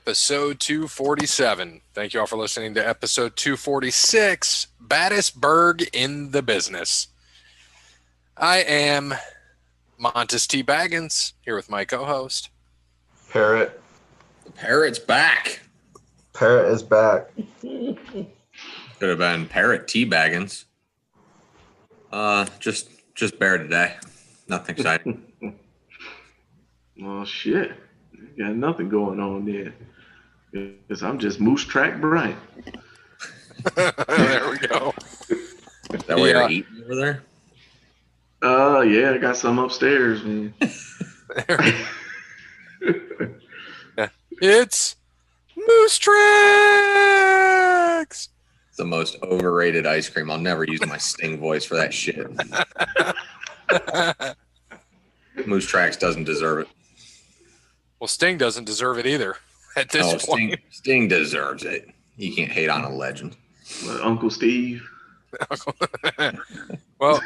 episode 247. Thank you all for listening to episode 246, Baddest Berg in the Business. I am Montes T. Baggins, here with my co-host. Parrot. The Parrot's back. Parrot is back. Could have been Parrot T. Baggins. Just Bear today. Nothing exciting. Well, shit. Got nothing going on there. Because I'm just Moose Track Brian. There we go. Is that what you're eating over there? Yeah, I got some upstairs, man. It's Moose Tracks. It's the most overrated ice cream. I'll never use my Sting voice for that shit. Moose Tracks doesn't deserve it. Well, Sting doesn't deserve it either at this point. Sting deserves it. You can't hate on a legend. Uncle Steve. Well,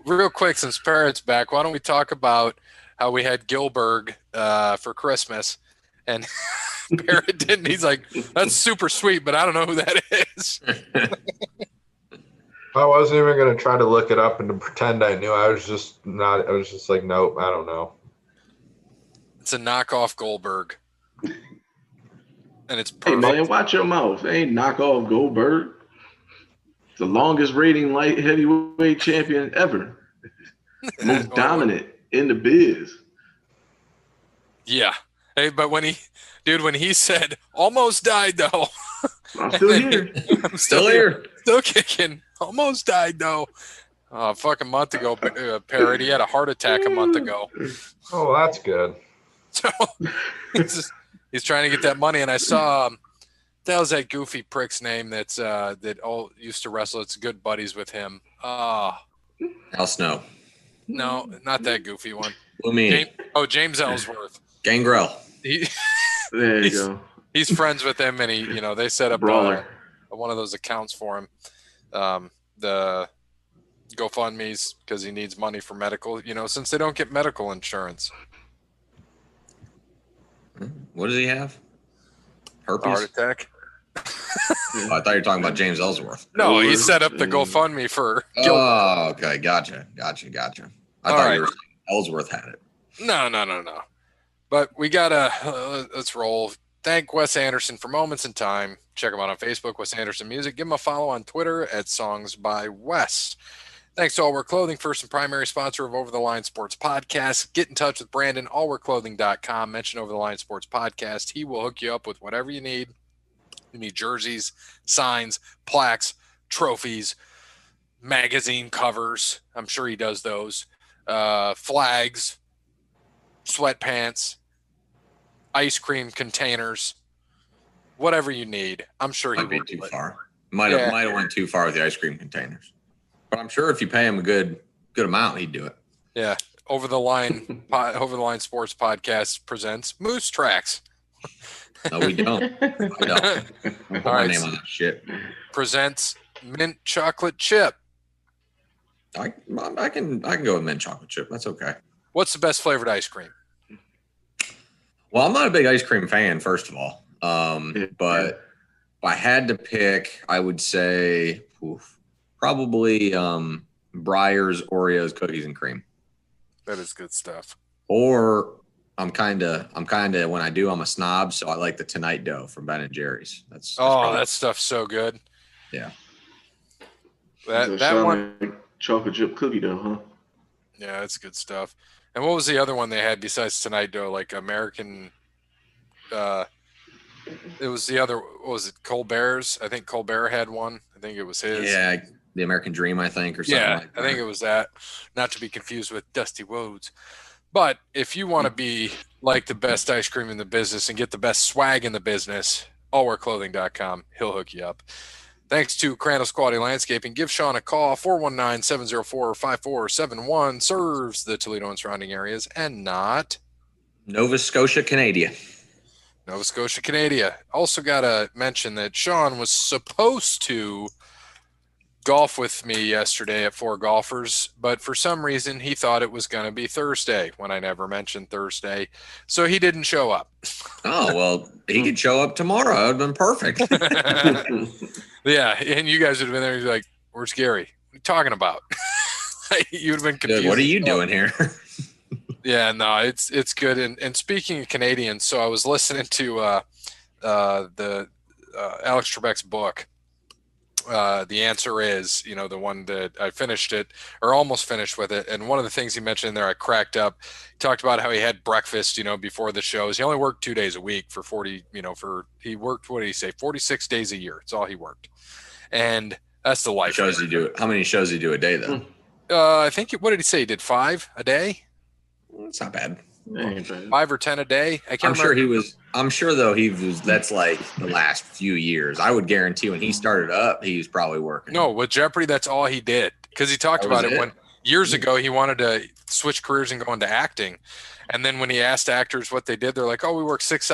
real quick, since Parrot's back, why don't we talk about how we had Gilbert for Christmas, and Parrot didn't. He's like, that's super sweet, but I don't know who that is. I wasn't even going to try to look it up and to pretend I knew. I was just like, nope, I don't know. It's a knockoff Goldberg. And it's Hey, perfect. man, watch your mouth. They ain't knockoff Goldberg. The longest rating light heavyweight champion ever. Most dominant in the biz. Yeah. Hey, but when he said, almost died though. I'm still here. I'm still here. Still kicking. Almost died though. A fucking month ago, Parrot. He had a heart attack a month ago. Oh, that's good. So he's trying to get that money. And I saw, that was that goofy prick's name that all used to wrestle. It's good buddies with him. Al Snow. No, not that goofy one. Blue Meanie. James Ellsworth. Gangrel. There you go. He's friends with him, and they set up Brawler. one of those accounts for him. The GoFundMe's because he needs money for medical, since they don't get medical insurance. What does he have? Herpes? Heart attack. Oh, I thought you were talking about James Ellsworth. No, he set up the GoFundMe for Gilbert. Oh, okay. Gotcha. I thought you were saying Ellsworth had it. No. But we gotta let's roll. Thank Wes Anderson for Moments in Time. Check him out on Facebook, Wes Anderson Music. Give him a follow on Twitter at Songs by Wes. Thanks to All Wear Clothing, first and primary sponsor of Over the Line Sports Podcast. Get in touch with Brandon, allwearclothing.com. Mention Over the Line Sports Podcast. He will hook you up with whatever you need. You need jerseys, signs, plaques, trophies, magazine covers. I'm sure he does those. Flags, sweatpants, ice cream containers, whatever you need. I'm sure he Might be will too do it. far. Might have went too far with the ice cream containers. But I'm sure if you pay him a good amount, he'd do it. Yeah. Over the Line Sports Podcast presents Moose Tracks. No, we don't. I put my name on that shit. Presents mint chocolate chip. I can go with mint chocolate chip. That's okay. What's the best flavored ice cream? Well, I'm not a big ice cream fan, first of all. But if I had to pick, I would say probably Breyer's Oreos cookies and cream. That is good stuff. Or I'm kind of when I do, I'm a snob, so I like the Tonight Dough from Ben and Jerry's. That's that stuff's so good. Yeah. That one, like chocolate chip cookie dough, huh? Yeah, that's good stuff. And what was the other one they had besides Tonight Dough? Like American. It was the other. What was it? Colbert's. I think Colbert had one. I think it was his. Yeah, the American Dream, I think, or something like that. I think it was that. Not to be confused with Dusty Rhodes. But if you want to be like the best ice cream in the business and get the best swag in the business, allwearclothing.com. He'll hook you up. Thanks to Crandall's Quality Landscaping. Give Sean a call, 419-704-5471. Serves the Toledo and surrounding areas and not Nova Scotia, Canada. Nova Scotia, Canada. Also got to mention that Sean was supposed to golf with me yesterday at Four Golfers, but for some reason he thought it was going to be Thursday when I never mentioned Thursday, so he didn't show up. Oh, well, he could show up tomorrow. It would have been perfect. Yeah, and you guys would have been there. You'd be like, "Where's Gary? What are you talking about?" You'd have been confused. What are you doing here? Yeah, no, it's good. And speaking of Canadians, so I was listening to the Alex Trebek's book. The answer is, the one that I finished it or almost finished with it. And one of the things he mentioned in there, I cracked up. He talked about how he had breakfast, before the shows. He only worked 2 days a week for 40, he worked, what did he say? 46 days a year. It's all he worked. And that's the life. How many shows do you do a day though? I think, what did he say? He did 5 a day? It's not bad. 5 or 10 a day. I can't remember. I'm sure though that's like the last few years. I would guarantee when he started up, he was probably working. No, with Jeopardy, that's all he did. Because he talked about it when years ago he wanted to switch careers and go into acting. And then when he asked actors what they did, they're like, "Oh, we work 6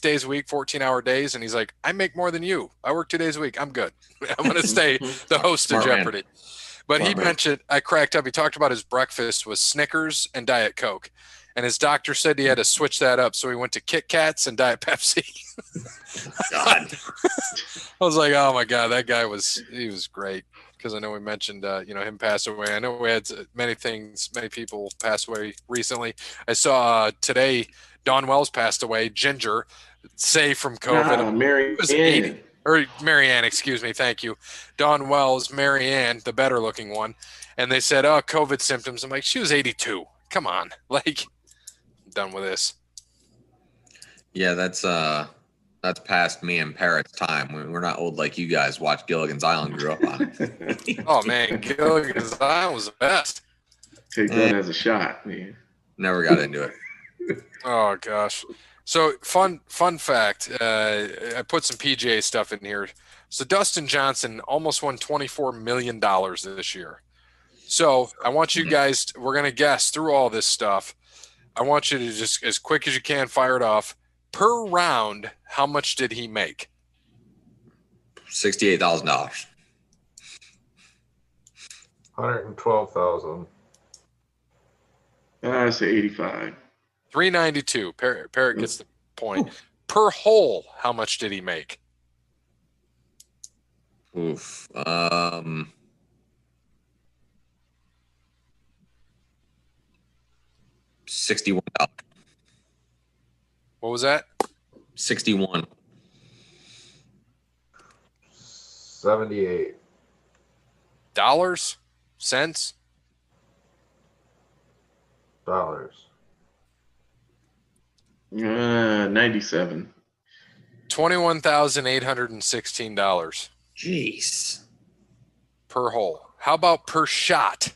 days a week, 14-hour days." And he's like, "I make more than you. I work 2 days a week. I'm good. I'm going to stay the host of Jeopardy." But he mentioned, I cracked up. He talked about his breakfast was Snickers and Diet Coke. And his doctor said he had to switch that up. So he went to Kit Kats and Diet Pepsi. God. I was like, oh my God, that guy was great. Because I know we mentioned, him pass away. I know we had many people pass away recently. I saw today, Dawn Wells passed away, Ginger, from COVID. Mary Ann. Or Marianne, excuse me. Thank you. Dawn Wells, Marianne, the better looking one. And they said, oh, COVID symptoms. I'm like, she was 82. Come on. Like, I'm done with this. Yeah, that's past me and Parrot's time. We're not old like you guys watched Gilligan's Island grew up on. Oh, man. Gilligan's Island was the best. Take that as a shot, man. Never got into it. Oh, gosh. So fun fact, I put some PGA stuff in here. So Dustin Johnson almost won $24 million this year. So I want you guys, we're going to guess through all this stuff. I want you to just, as quick as you can, fire it off. Per round, how much did he make? $68,000. 112,000. I say 85. 392. Parrot gets the point. Per hole, how much did he make? Oof. $61. What was that? 61. 78. Dollars? Cents? Dollars. 97. $21,816 Jeez. per hole. How about per shot?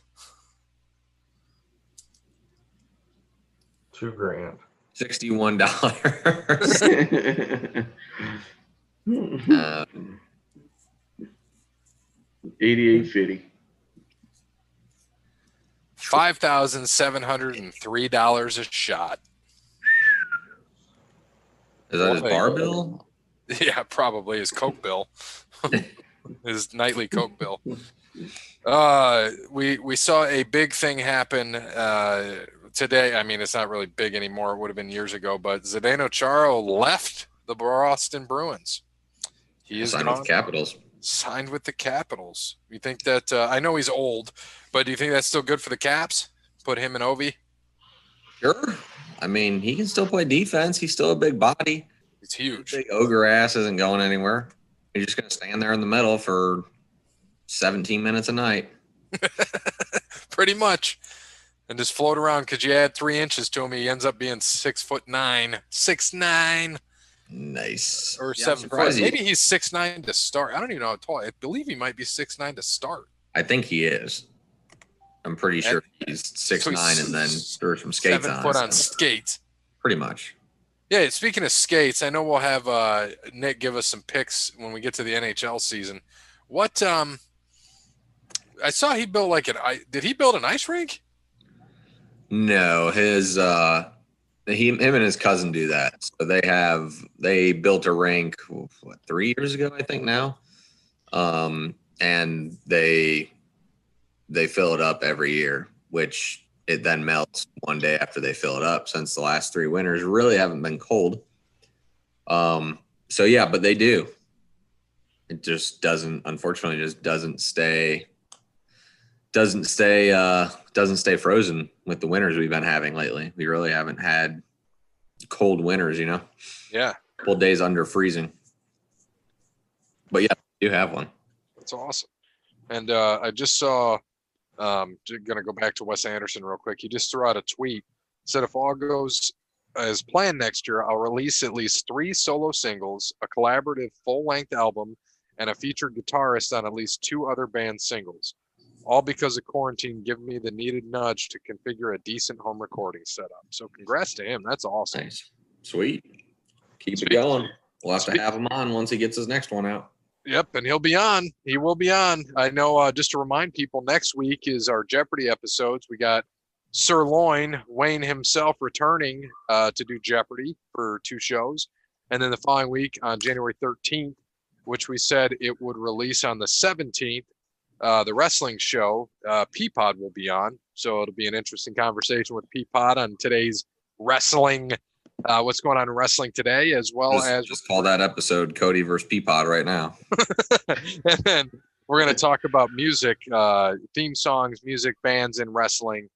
$2,000. $61. 88.50. $5,703 a shot. Is that his bar bill? Yeah, probably his Coke bill. His nightly Coke bill. We saw a big thing happen today. I mean, it's not really big anymore. It would have been years ago, but Zdeno Chara left the Boston Bruins. He is signed with the Capitals. Signed with the Capitals. You think that I know he's old, but do you think that's still good for the Caps? Put him in Ovi? Sure. I mean, he can still play defense. He's still a big body. He's huge. Big ogre ass isn't going anywhere. He's just going to stand there in the middle for 17 minutes a night. Pretty much. And just float around because you add 3 inches to him. He ends up being 6'9", 6'9". Nice. Or 7 foot. Maybe he's 6'9" to start. I don't even know how tall. I believe he might be 6'9" to start. I think he is. I'm pretty sure he's 6'9" and then threw some skates 7 foot on skates. Pretty much. Yeah, speaking of skates, I know we'll have Nick give us some picks when we get to the NHL season. What I saw he built did he build an ice rink? No, him and his cousin do that. So they built a rink 3 years ago, I think now. and they fill it up every year, which it then melts one day after they fill it up, since the last 3 winters really haven't been cold. So yeah, but they do. It just unfortunately doesn't stay frozen with the winters we've been having lately. We really haven't had cold winters, Yeah. Couple days under freezing. But yeah, you have one. That's awesome. And I just saw, going to go back to Wes Anderson real quick. He just threw out a tweet, said if all goes as planned next year, I'll release at least 3 solo singles, a collaborative full-length album, and a featured guitarist on at least 2 other band singles. All because of quarantine giving me the needed nudge to configure a decent home recording setup. So congrats to him. That's awesome. Nice. Sweet. Keep it going. We'll have to have him on once he gets his next one out. Yep, and he'll be on. He will be on. I know, just to remind people, next week is our Jeopardy episodes. We got Sirloin, Wayne himself, returning to do Jeopardy for 2 shows. And then the following week on January 13th, which we said it would release on the 17th, the wrestling show, Peapod will be on. So it'll be an interesting conversation with Peapod on today's wrestling, what's going on in wrestling today, as well as just call that episode Cody versus Peapod right now. And then we're going to talk about music, theme songs, music, bands, and wrestling.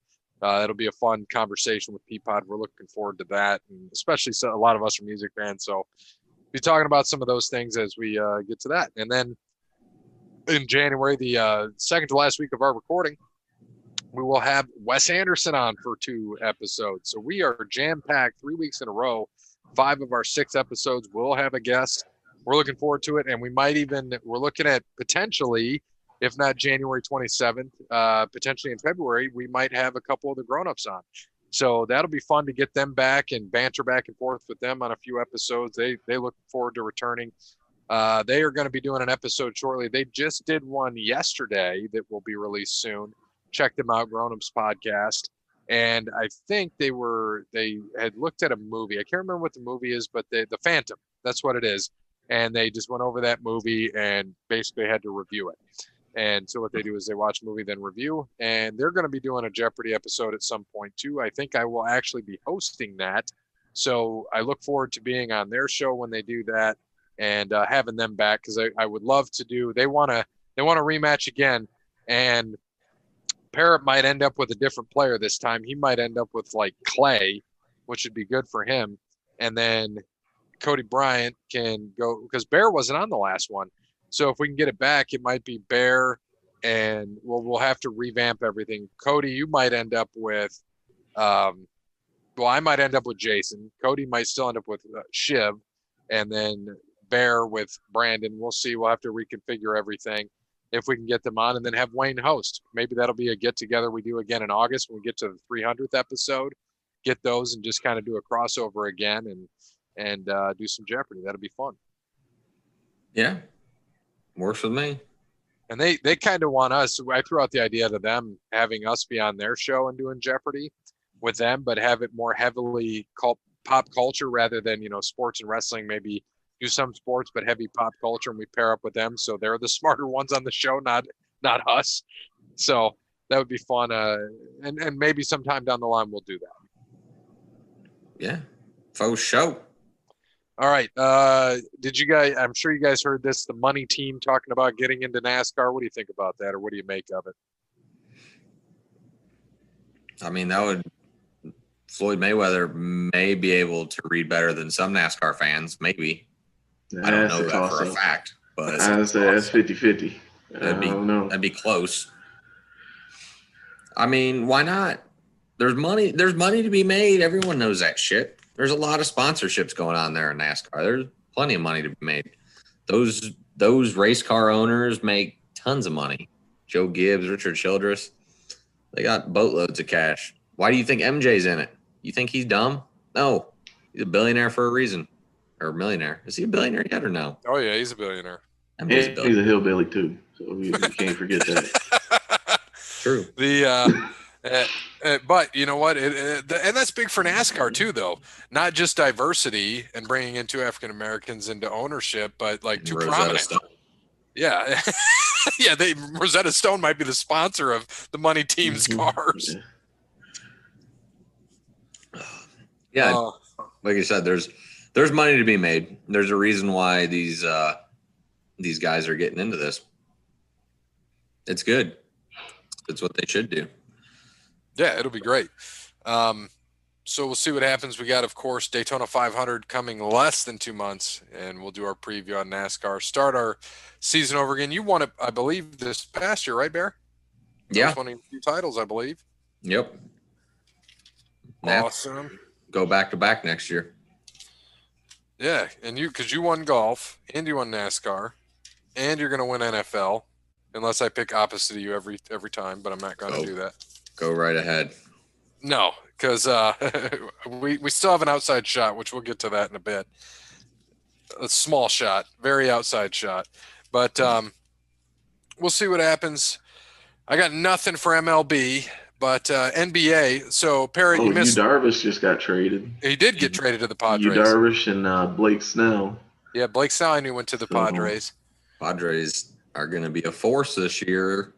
It'll be a fun conversation with Peapod. We're looking forward to that, and especially a lot of us are music fans. So we'll be talking about some of those things as we get to that. And then in January, the second to last week of our recording, we will have Wes Anderson on for 2 episodes. So we are jam-packed 3 weeks in a row. 5 of our 6 episodes will have a guest. We're looking forward to it. And we're looking at potentially, if not January 27th, potentially in February, we might have a couple of the grown-ups on. So that'll be fun to get them back and banter back and forth with them on a few episodes. They look forward to returning. They are going to be doing an episode shortly. They just did one yesterday that will be released soon. Check them out, Grown Ups Podcast. And I think they had looked at a movie. I can't remember what the movie is, but the Phantom, that's what it is. And they just went over that movie and basically had to review it. And so what they do is they watch a movie, then review. And they're going to be doing a Jeopardy episode at some point too. I think I will actually be hosting that. So I look forward to being on their show when they do that and having them back, because I would love to do. They want to rematch again, and Parrott might end up with a different player this time. He might end up with like Clay, which would be good for him. And then Cody Bryant can go, because Bear wasn't on the last one. So if we can get it back, it might be Bear, and we'll have to revamp everything. Cody, you might end up with, I might end up with Jason. Cody might still end up with Shiv, and then Bear with Brandon. We'll see. We'll have to reconfigure everything if we can get them on, and then have Wayne host. Maybe that'll be a get together we do again in August when we get to the 300th episode. Get those and just kind of do a crossover again and do some Jeopardy. That'll be fun. Yeah, works with me. And they kind of want us. I threw out the idea to them having us be on their show and doing Jeopardy with them, but have it more heavily pop culture rather than sports and wrestling. Maybe do some sports, but heavy pop culture, and we pair up with them. So they're the smarter ones on the show, not us. So that would be fun. And maybe sometime down the line, we'll do that. Yeah. Faux show. All right. Did you guys, I'm sure you guys heard this, the money team talking about getting into NASCAR. What do you think about that? Or what do you make of it? I mean, Floyd Mayweather may be able to read better than some NASCAR fans. Maybe. I don't know that for a fact, but I'd say that's 50-50. I don't know. That'd be close. I mean, why not? There's money to be made. Everyone knows that shit. There's a lot of sponsorships going on there in NASCAR. There's plenty of money to be made. Those race car owners make tons of money. Joe Gibbs, Richard Childress, they got boatloads of cash. Why do you think MJ's in it? You think he's dumb? No, he's a billionaire for a reason. Or millionaire. Is he a billionaire yet or no? Oh, yeah, he's a billionaire. He's a hillbilly, too. So you can't forget that. True. But you know what? And that's big for NASCAR, too, though. Not just diversity and bringing in 2 African Americans into ownership, but like 2 prominent. Stuff. Yeah. Yeah, Rosetta Stone might be the sponsor of the money team's cars. Yeah, like I said, there's money to be made. There's a reason why these guys are getting into this. It's good. It's what they should do. Yeah, it'll be great. So we'll see what happens. We got, of course, Daytona 500 coming less than 2 months, and we'll do our preview on NASCAR. Start our season over again. You won it, I believe, this past year, right, Bear? That Yeah. was one of your 2 titles, I believe. Yep. Awesome. Go back to back next year. Yeah, and because you won golf and you won NASCAR, and you're going to win NFL, unless I pick opposite of you every time, but I'm not going to do that. Go right ahead. No, because we still have an outside shot, which we'll get to that in a bit. A small shot, very outside shot. But we'll see what happens. I got nothing for MLB, but NBA. So, Perry, you missed. Yu Darvish just got traded. He did get traded to the Padres. Yu Darvish and Blake Snell. Yeah, Blake Snell, I knew, went to the Padres. Padres are going to be a force this year.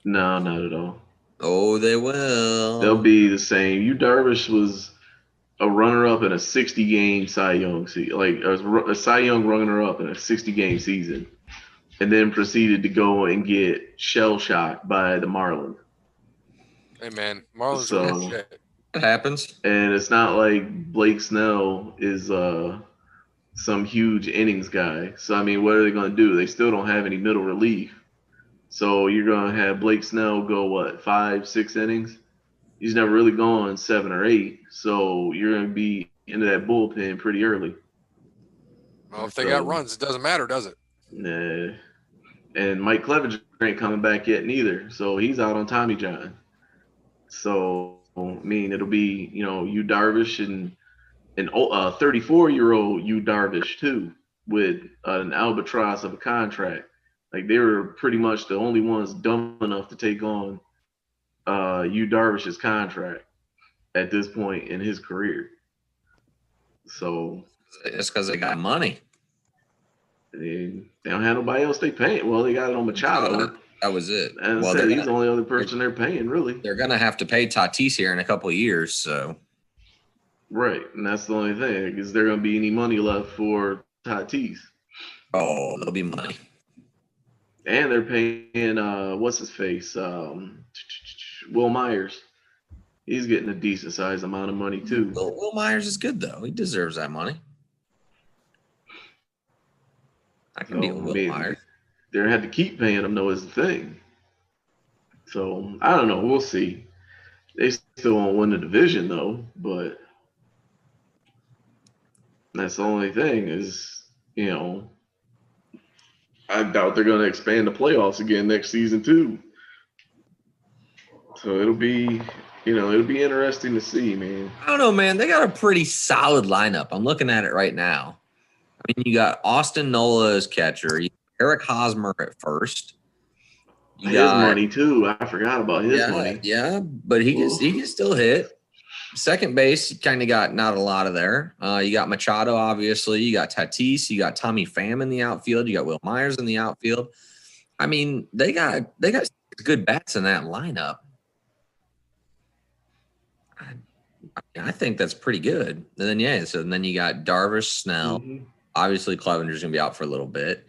No, not at all. Oh, they will. They'll be the same. Yu Darvish was a runner-up in a 60-game Cy Young season, like a Cy Young runner-up in a 60-game season, and then proceeded to go and get shell-shocked by the Marlins. Hey, man, Marlins So- are shit. It happens. And it's not like Blake Snell is some huge innings guy. So, I mean, what are they going to do? They still don't have any middle relief. So you're going to have Blake Snell go, 5, 6 innings? He's never really gone 7 or 8. So you're going to be into that bullpen pretty early. Well, if they got runs, it doesn't matter, does it? Nah. And Mike Clevenger ain't coming back yet neither. So he's out on Tommy John. So, I mean, it'll be, Yu Darvish and 34-year-old Yu Darvish, too, with an albatross of a contract. Like, they were pretty much the only ones dumb enough to take on Yu Darvish's contract at this point in his career. So It's because they got money. they don't have nobody else they paying. Well, they got it on Machado. That was it. And Well, he's the only other person they're paying, really. They're going to have to pay Tatis here in a couple of years. So Right. And that's the only thing. Is there going to be any money left for Tatis? there'll be money. And they're paying, what's his face? Will Myers. He's getting a decent sized amount of money, too. Will Myers is good, though. He deserves that money. I can deal with Will Myers. They had to keep paying him, though, is the thing. So, I don't know. We'll see. They still won't win the division, though. But that's the only thing is, I doubt they're going to expand the playoffs again next season, too. So, it'll be interesting to see, man. I don't know, man. They got a pretty solid lineup. I'm looking at it right now. I mean, you got Austin Nola as catcher. You got Eric Hosmer at first. You His money, too. I forgot about his money. Yeah, but he can still hit. Second base, you kind of got not a lot of there. You got Machado, obviously. You got Tatis. You got Tommy Pham in the outfield. You got Will Myers in the outfield. I mean, they got good bats in that lineup. I think that's pretty good. And then so then you got Darvish, Snell. Mhm. Obviously, Clevenger's gonna be out for a little bit.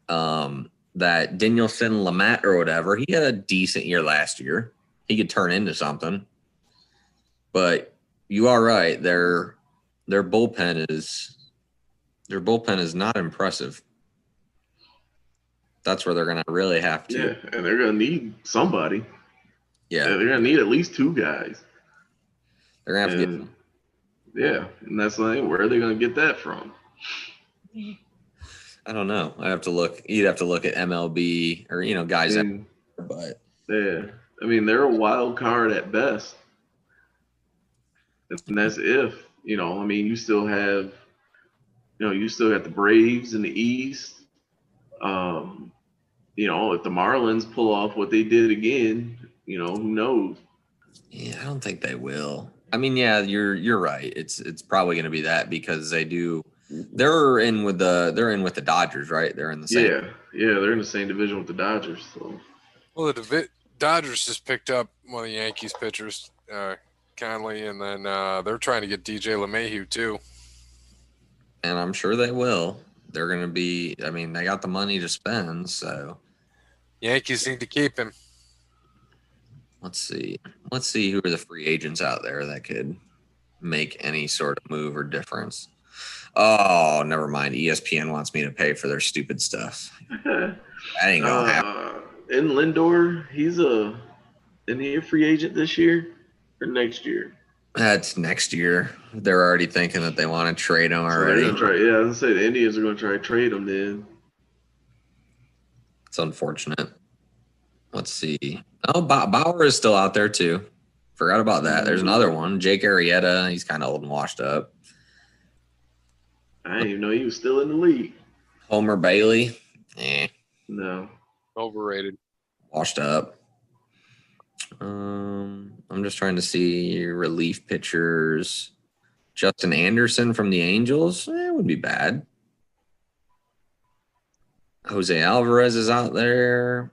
That Danielson Lamet or whatever, he had a decent year last year. He could turn into something. But you are right. Their bullpen is not impressive. That's where they're gonna really have to. Yeah, and they're going to need somebody. Yeah, They're going to need at least 2 guys. they're gonna have to get. And, yeah, and that's the thing. Where are they going to get that from? I don't know. I'd have to look. You'd have to look at MLB or guys. But Yeah, I mean, they're a wild card at best. And that's if, I mean, you still have, you still got the Braves in the East. If the Marlins pull off what they did again, who knows? yeah, I don't think they will. I mean, yeah, you're right. It's probably going to be that because they do They're in with the Dodgers, right? They're in the same. Yeah, they're in the same division with the Dodgers. So. Well, the Dodgers just picked up one of the Yankees pitchers, Conley, and then they're trying to get DJ LeMahieu too. And I'm sure they will. They're going to be. I mean, they got the money to spend, so Yankees need to keep him. let's see. Let's see who are the free agents out there that could make any sort of move or difference. Oh, never mind. ESPN wants me to pay for their stupid stuff. That ain't gonna happen. And Lindor, isn't he a free agent this year or next year? That's next year. They're already thinking that they want to trade him already. So they're gonna try. I was gonna say the Indians are gonna try to trade him then. It's unfortunate. Let's see. Oh, Bauer is still out there too. Forgot about that. There's another one. Jake Arrieta. He's kind of old and washed up. I didn't even know he was still in the league. Homer Bailey. No. Overrated. Washed up. I'm just trying to see relief pitchers. Justin Anderson from the Angels. It wouldn't be bad. Jose Alvarez is out there.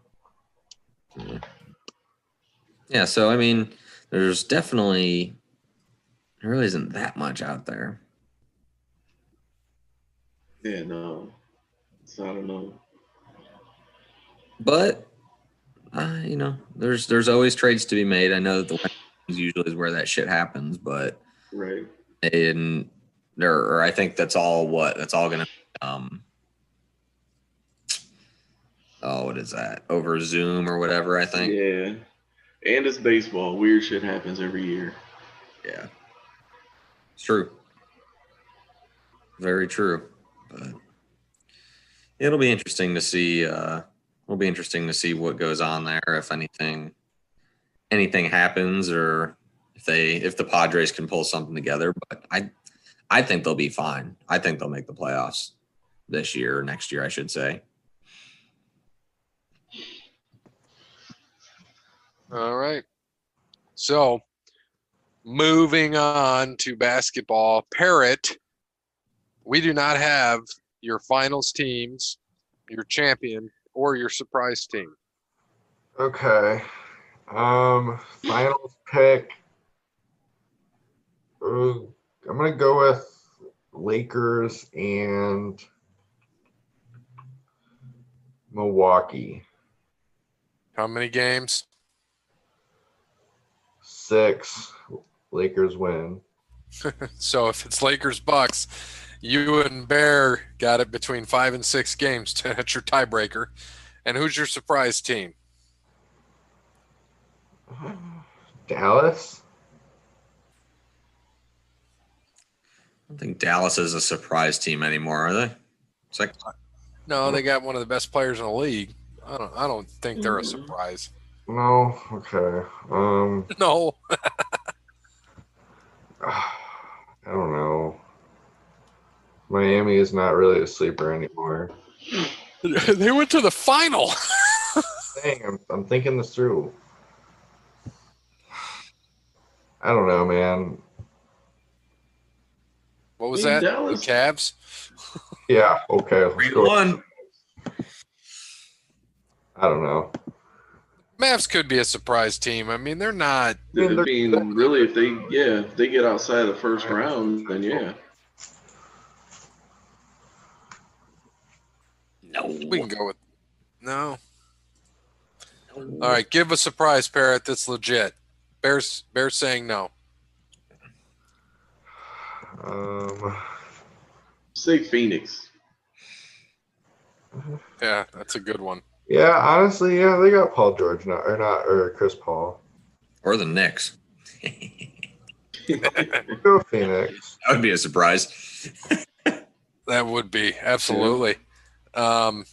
Yeah, so I mean, there really isn't that much out there. Yeah, no. So I don't know. But there's always trades to be made. I know that the West usually is where that shit happens, but right. I think that's all gonna what is that? Over Zoom or whatever, I think. Yeah. And it's baseball. Weird shit happens every year. Yeah. It's true. Very true. But it'll be interesting to see what goes on there, if anything happens, or if the Padres can pull something together. But I think they'll be fine. I think they'll make the playoffs this year or next year, I should say. All right. So, moving on to basketball. Parrot, we do not have your finals teams, your champion, or your surprise team. Okay. Finals pick. I'm going to go with Lakers and Milwaukee. How many games? 6. Lakers win. So if it's Lakers Bucks, you and Bear got it between 5 and 6 games. That's your tiebreaker. And who's your surprise team? Dallas. I don't think Dallas is a surprise team anymore, are they? It's like No, they got one of the best players in the league. I don't think they're a surprise. No. Okay. No. I don't know. Miami is not really a sleeper anymore. They went to the final. Dang, I'm thinking this through. I don't know, man. What was that? Dallas. The Cavs? Yeah, okay. Let's go. 3-1. I don't know. Mavs could be a surprise team. I mean, they're not. Yeah, I they're- mean, really, if they get outside the first round, then yeah. No. We can go with no. All right, give a surprise, Parrot. That's legit. Bears saying no. Say Phoenix. Yeah, that's a good one. Yeah, honestly, yeah, they got Paul George now, or Chris Paul. Or the Knicks. Go Phoenix. That would be a surprise. That would be absolutely. All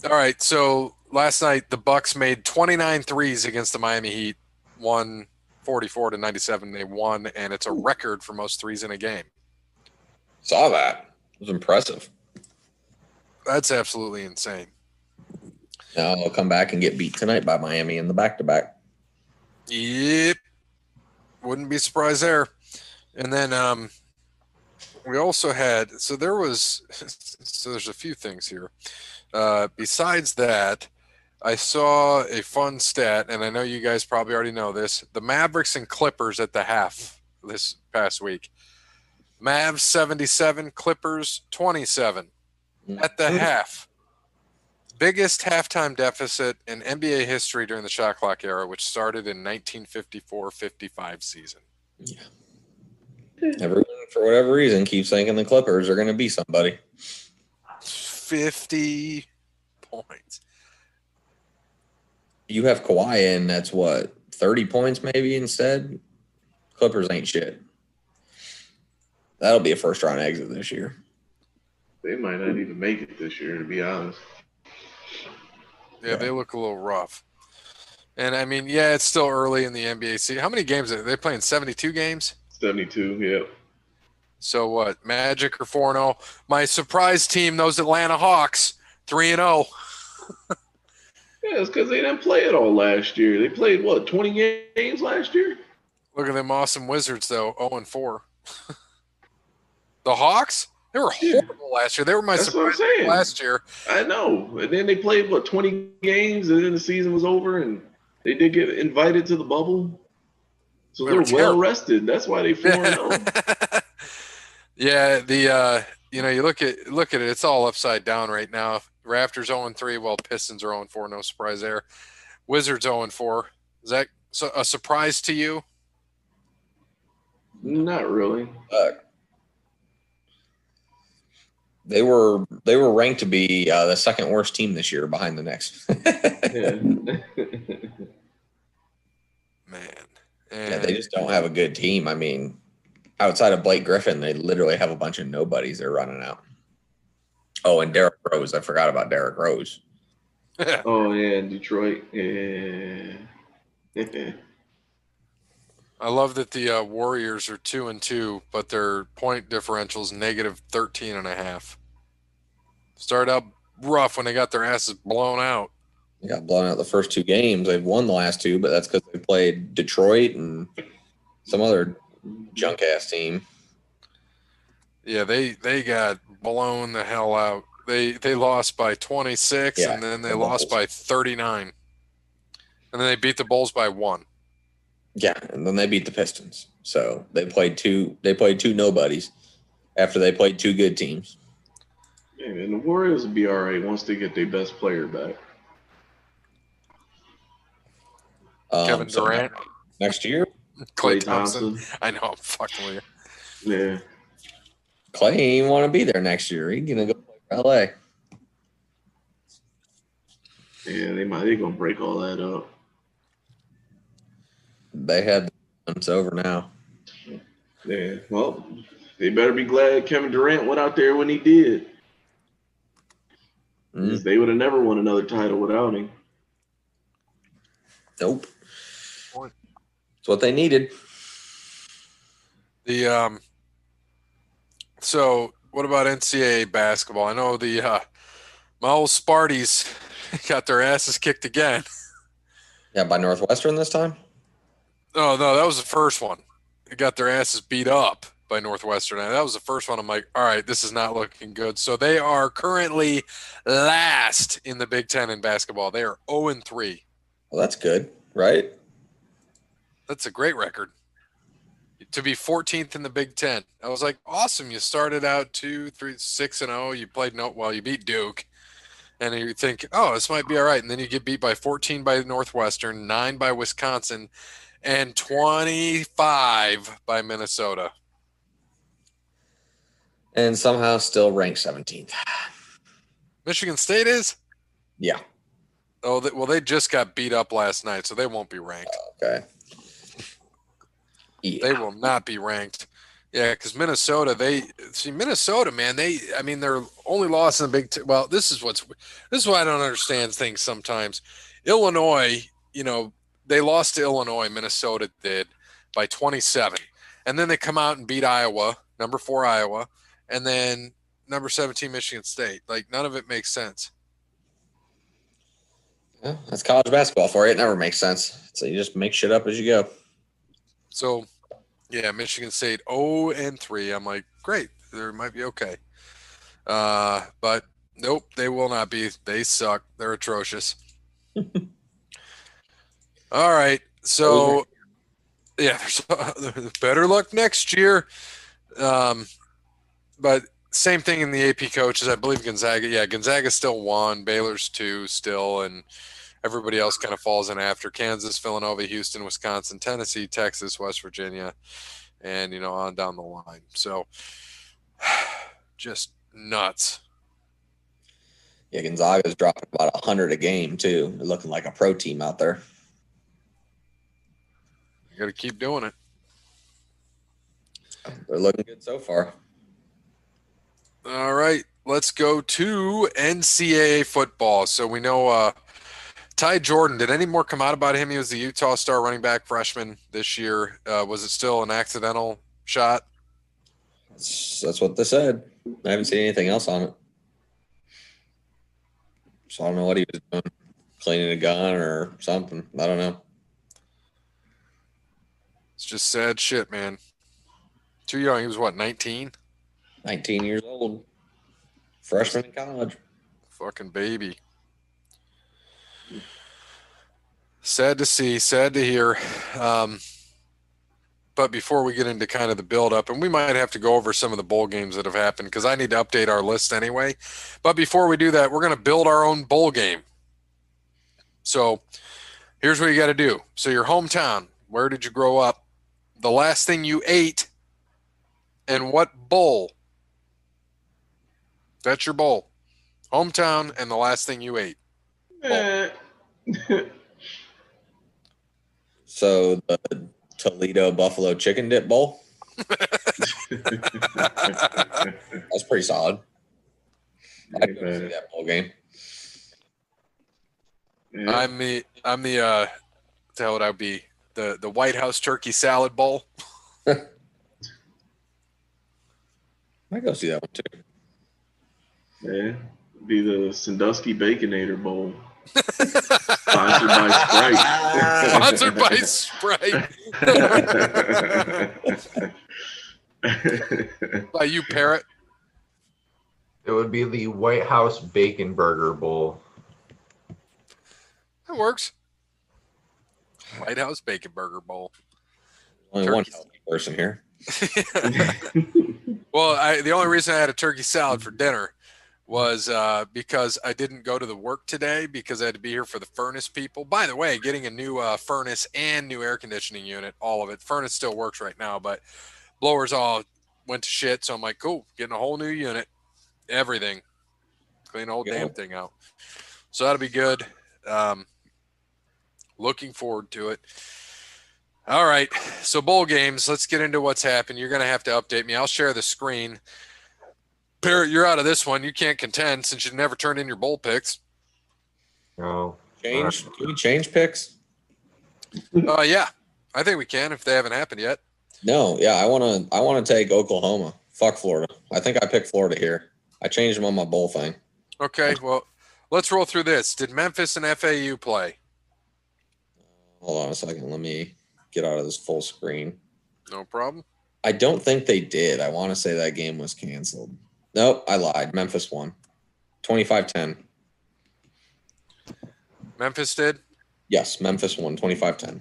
right, so last night the Bucks made 29 threes against the Miami Heat, 144-97. They won, and it's a record for most threes in a game. Saw that. It was impressive. That's absolutely insane. Now they'll come back and get beat tonight by Miami in the back-to-back. Yep. Wouldn't be surprised there. And then We also had there's a few things here. Besides that, I saw a fun stat, and I know you guys probably already know this. The Mavericks and Clippers at the half this past week. Mavs 77, Clippers 27 at the half. Biggest halftime deficit in NBA history during the shot clock era, which started in 1954-55 season. Yeah. Everyone, for whatever reason, keeps thinking the Clippers are going to be somebody. 50 points. You have Kawhi in, that's what, 30 points maybe instead? Clippers ain't shit. That'll be a first-round exit this year. They might not even make it this year, to be honest. Yeah, they look a little rough. And, I mean, yeah, it's still early in the NBA season. How many games are they playing? 72 games? 72, yeah. So what? Magic are 4-0. My surprise team, those Atlanta Hawks, 3-0. Yeah, it's because they didn't play it all last year. They played, 20 games last year? Look at them awesome Wizards, though, 0-4. The Hawks? They were horrible last year. They were my surprise last year. I know. And then they played, 20 games, and then the season was over, and they did get invited to the bubble. So they're well rested. That's why they 4-0. Yeah, you look at it, it's all upside down right now. Raptors 0-3, well, Pistons are 0-4, no surprise there. Wizards 0-4. Is that a surprise to you? Not really. They were ranked to be the second worst team this year behind the Knicks. Man. Yeah, they just don't have a good team. I mean, outside of Blake Griffin, they literally have a bunch of nobodies they're running out. Oh, and Derrick Rose. I forgot about Derrick Rose. Oh, yeah, Detroit. Yeah. I love that the Warriors are 2-2, but their point differential is negative 13.5. Started out rough when they got their asses blown out. They got blown out the first two games. They've won the last two, but that's because they played Detroit and some other junk-ass team. Yeah, they got blown the hell out. They lost by 26, and then they lost by 39. And then they beat the Bulls by 1. Yeah, and then they beat the Pistons. So they played two nobodies after they played two good teams. Yeah, and the Warriors will be all right once they get their best player back. Kevin Durant. Next year? Klay Thompson. I know, I'm fucking with you. Yeah. Klay ain't want to be there next year. He's going to go play for LA. Yeah, they're going to break all that up. They had it's over now. Yeah, well, they better be glad Kevin Durant went out there when he did. Because they would have never won another title without him. Nope. That's what they needed. So what about NCAA basketball? I know my old Sparties got their asses kicked again. Yeah, by Northwestern this time? Oh, no, that was the first one. They got their asses beat up by Northwestern. And that was the first one. I'm like, all right, this is not looking good. So they are currently last in the Big Ten in basketball. They are 0-3. Well, that's good, right? That's a great record. To be 14th in the Big Ten. I was like, awesome. You started out 6-0. You played you beat Duke. And you think, oh, this might be all right. And then you get beat by 14 by Northwestern, 9 by Wisconsin, and 25 by Minnesota. And somehow still ranked 17th. Michigan State is? Yeah. Oh, they just got beat up last night, so they won't be ranked. Okay. Yeah. They will not be ranked. Yeah, because Minnesota, Minnesota, man, their only loss in the Big Ten. Well, this is why I don't understand things sometimes. Illinois, they lost to Illinois, Minnesota did, by 27. And then they come out and beat Iowa, number 4 Iowa, and then number 17 Michigan State. Like, none of it makes sense. Yeah, that's college basketball for you. It never makes sense. So you just make shit up as you go. So, yeah, Michigan State 0-3. I'm like, great. might be okay. But nope, they will not be. They suck. They're atrocious. All right, so yeah, there's better luck next year. But same thing in the AP coaches. I believe Gonzaga. Yeah, Gonzaga still won. Baylor's 2 still, and everybody else kind of falls in after. Kansas, Villanova, Houston, Wisconsin, Tennessee, Texas, West Virginia, and on down the line. So just nuts. Yeah, Gonzaga's dropping about 100 a game too. They're looking like a pro team out there. You got to keep doing it. They're looking good so far. All right, let's go to NCAA football. So we know Ty Jordan. Did any more come out about him? He was the Utah Star running back freshman this year. Was it still an accidental shot? That's what they said. I haven't seen anything else on it. So I don't know what he was doing, cleaning a gun or something. I don't know. It's just sad shit, man. Too young. He was what, 19? 19 years old. Freshman in college. Fucking baby. Sad to see, sad to hear. But before we get into kind of the build-up, and we might have to go over some of the bowl games that have happened because I need to update our list anyway. But before we do that, we're going to build our own bowl game. So here's what you got to do. So your hometown, where did you grow up? The last thing you ate, and what bowl? That's your bowl. Hometown and the last thing you ate. So the Toledo Buffalo Chicken Dip Bowl. That's pretty solid. I'd go see that bowl game. Yeah. I'm the what I would be the White House Turkey Salad Bowl. I'd go see that one too. Yeah, be the Sandusky Baconator Bowl. Sponsored by Sprite. Sponsored by Sprite. By you, Parrot. It would be the White House Bacon Burger Bowl. That works. White House Bacon Burger Bowl. Only one healthy person here. Well, the only reason I had a turkey salad for dinner was because I didn't go to the work today because I had to be here for the furnace people. By the way, getting a new furnace and new air conditioning unit, all of it. Furnace still works right now, but blowers all went to shit. So I'm like, cool, getting a whole new unit, everything, clean the whole damn thing out. So that'll be good. Looking forward to it. All right, so bowl games. Let's get into what's happened. You're going to have to update me. I'll share the screen. Parrot, you're out of this one. You can't contend since you've never turned in your bowl picks. No. Can we change picks? Yeah, I think we can if they haven't happened yet. No, yeah, I want to take Oklahoma. Fuck Florida. I think I picked Florida here. I changed them on my bowl thing. Okay, well, let's roll through this. Did Memphis and FAU play? Hold on a second. Let me get out of this full screen. No problem. I don't think they did. I want to say that game was canceled. Nope, I lied. Memphis won. 25-10. Memphis did? Yes, Memphis won 25-10.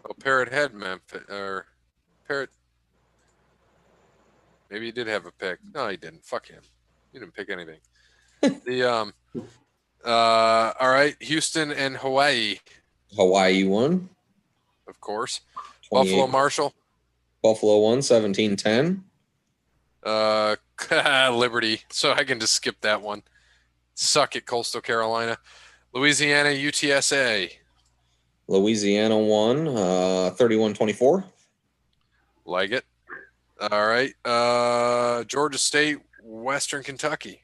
Oh, Parrot had Memphis. Or Parrot. Maybe he did have a pick. No, he didn't. Fuck him. He didn't pick anything. All right. Houston and Hawaii. Hawaii won. Of course. Buffalo Marshall. Buffalo won 17-10. Liberty. So I can just skip that one. Suck it, Coastal Carolina. Louisiana, UTSA. Louisiana won 31-24. Like it. All right. Georgia State, Western Kentucky.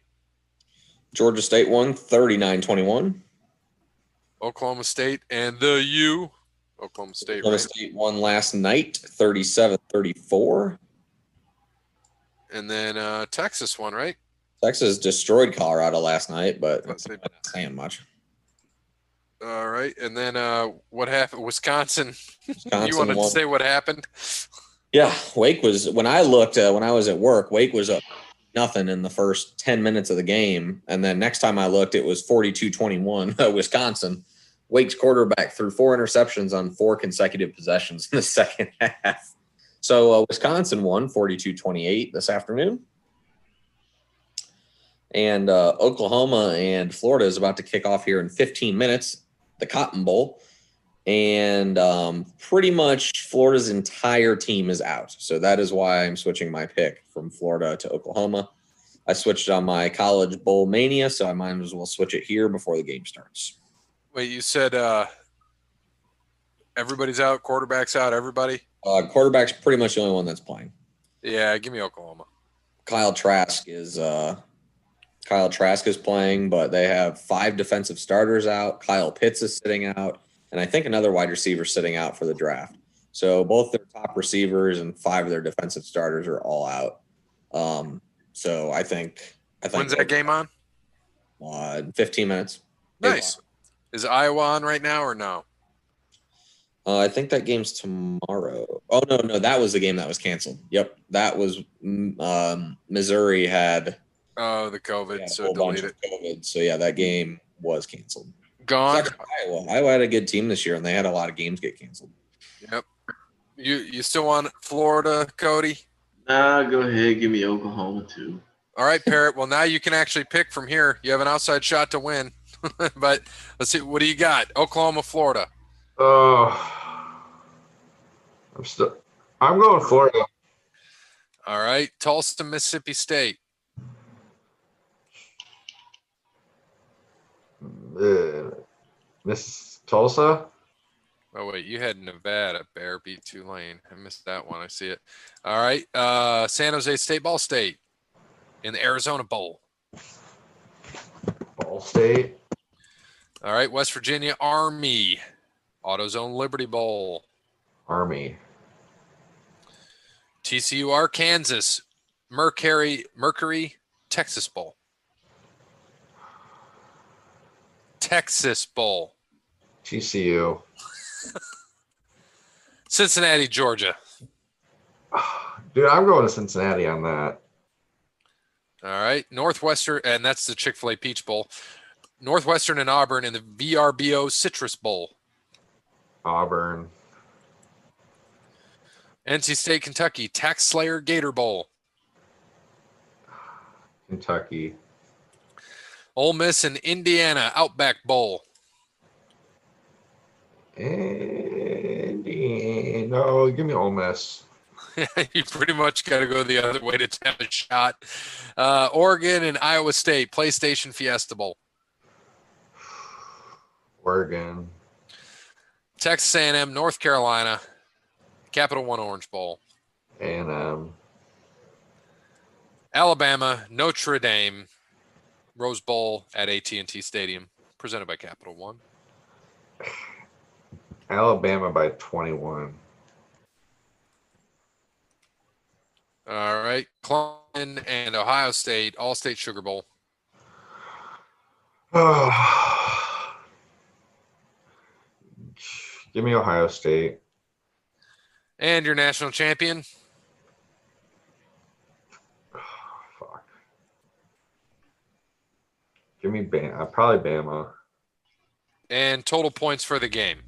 Georgia State won 39-21. Oklahoma State and the U. Oklahoma State. Oklahoma State won last night 37-34. And then Texas won, right? Texas destroyed Colorado last night, but that's not saying much. All right. And then what happened? Wisconsin. Wisconsin You wanted won. to say what happened? Yeah, Wake was when I looked when I was at work. Wake was up nothing in the first 10 minutes of the game, and then next time I looked, it was 42-21 Wisconsin. Wake's quarterback threw 4 interceptions on 4 consecutive possessions in the second half. So Wisconsin won 42-28 this afternoon. And Oklahoma and Florida is about to kick off here in 15 minutes, the Cotton Bowl. And pretty much Florida's entire team is out. So that is why I'm switching my pick from Florida to Oklahoma. I switched on my college bowl mania, so I might as well switch it here before the game starts. Wait, you said everybody's out, quarterback's out, everybody? Quarterback's pretty much the only one that's playing. Yeah, give me Oklahoma. Kyle Trask is playing, but they have 5 defensive starters out. Kyle Pitts is sitting out. And I think another wide receiver sitting out for the draft. So both their top receivers and 5 of their defensive starters are all out. So I think When's that game on? In 15 minutes. Nice. Is Iowa on right now or no? I think that game's tomorrow. Oh, no, that was the game that was canceled. Yep, that was Missouri had the COVID, so delete it. COVID, so yeah, that game was canceled. Gone. Iowa had a good team this year, and they had a lot of games get canceled. Yep. You still want Florida, Cody? Nah, go ahead. Give me Oklahoma too. All right, Parrot. Well, now you can actually pick from here. You have an outside shot to win. But let's see. What do you got? Oklahoma, Florida. I'm going Florida. All right. Tulsa, Mississippi State. Miss Tulsa. Oh, wait. You had Nevada. Bear beat Tulane. I missed that one. I see it. All right. San Jose State, Ball State in the Arizona Bowl. Ball State. All right. West Virginia, Army. AutoZone Liberty Bowl. Army. TCU, Arkansas. Mercury, Texas Bowl. Texas Bowl. TCU. Cincinnati, Georgia. Dude, I'm going to Cincinnati on that. All right. Northwestern, and that's the Chick-fil-A Peach Bowl. Northwestern and Auburn in the VRBO Citrus Bowl. Auburn. NC State, Kentucky, Tax Slayer Gator Bowl. Kentucky. Ole Miss and Indiana Outback Bowl. No, give me Ole Miss. You pretty much got to go the other way to have a shot. Oregon and Iowa State PlayStation Fiesta Bowl. Oregon. Texas A&M, North Carolina, Capital One Orange Bowl. A&M. Alabama, Notre Dame, Rose Bowl at AT&T Stadium, presented by Capital One. Alabama by 21. All right. Clemson and Ohio State, All-State Sugar Bowl. Give me Ohio State. And your national champion? Fuck. Give me probably Bama. And total points for the game?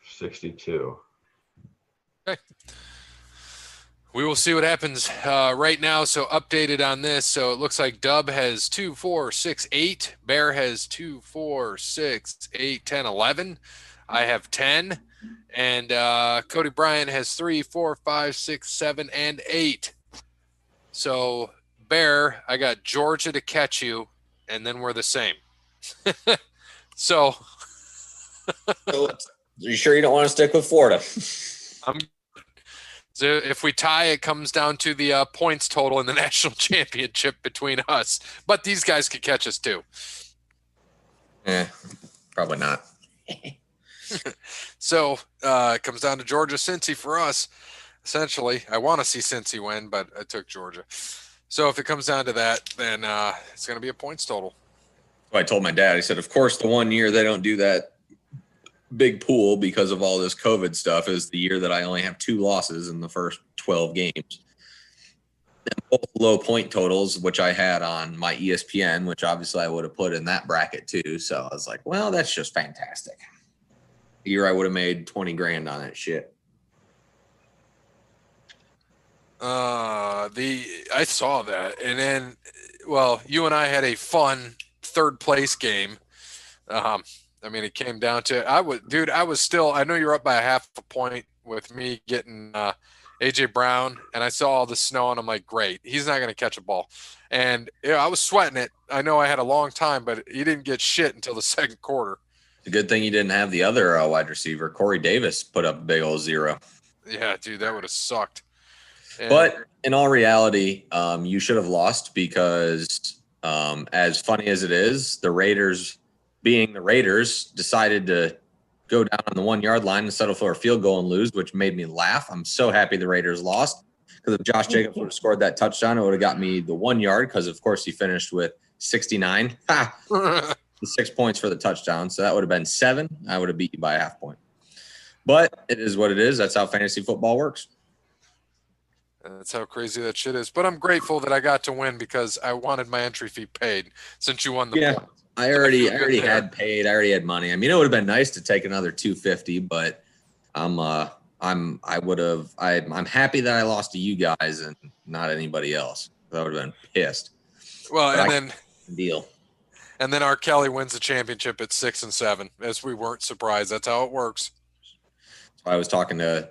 62. Okay. We will see what happens right now. So updated on this. So it looks like Dub has 2, 4, 6, 8. Bear has 2, 4, 6, 8, 10, 11. I have 10. And Cody Bryant has 3, 4, 5, 6, 7, and 8. So Bear, I got Georgia to catch you, and then we're the same. So Are you sure you don't want to stick with Florida? So if we tie, it comes down to the points total in the national championship between us. But these guys could catch us too. Probably not. So it comes down to Georgia, Cincy for us. Essentially, I want to see Cincy win, but I took Georgia. So if it comes down to that, then it's going to be a points total. Well, I told my dad. He said, "Of course, the one year they don't do that big pool because of all this COVID stuff is the year that I only have 2 losses in the first 12 games. And both low point totals, which I had on my ESPN, which obviously I would have put in that bracket too. So I was like, well, that's just fantastic. The year I would have made 20 grand on that shit. I saw that, and then, well, you and I had a fun third place game. I mean, it came down to I know you're up by a half a point with me getting AJ Brown, and I saw all the snow, and I'm like, great, he's not going to catch a ball, and I was sweating it. I know I had a long time, but he didn't get shit until the second quarter. The good thing you didn't have the other wide receiver, Corey Davis, put up a big old 0. Yeah, dude, that would have sucked. But in all reality, you should have lost because, as funny as it is, the Raiders, being the Raiders, decided to go down on the 1-yard line and settle for a field goal and lose, which made me laugh. I'm so happy the Raiders lost because if Josh Jacobs would have scored that touchdown, it would have got me the 1 yard because, of course, he finished with 69. The 6 points for the touchdown. So that would have been 7. I would have beat you by a half point. But it is what it is. That's how fantasy football works. That's how crazy that shit is. But I'm grateful that I got to win because I wanted my entry fee paid since you won the point. I already had paid. I already had money. I mean, it would have been nice to take another $250, but I'm happy that I lost to you guys and not anybody else. I would have been pissed. Well, but and then R. Kelly wins the championship at 6 and 7, as we weren't surprised. That's how it works. So I was talking to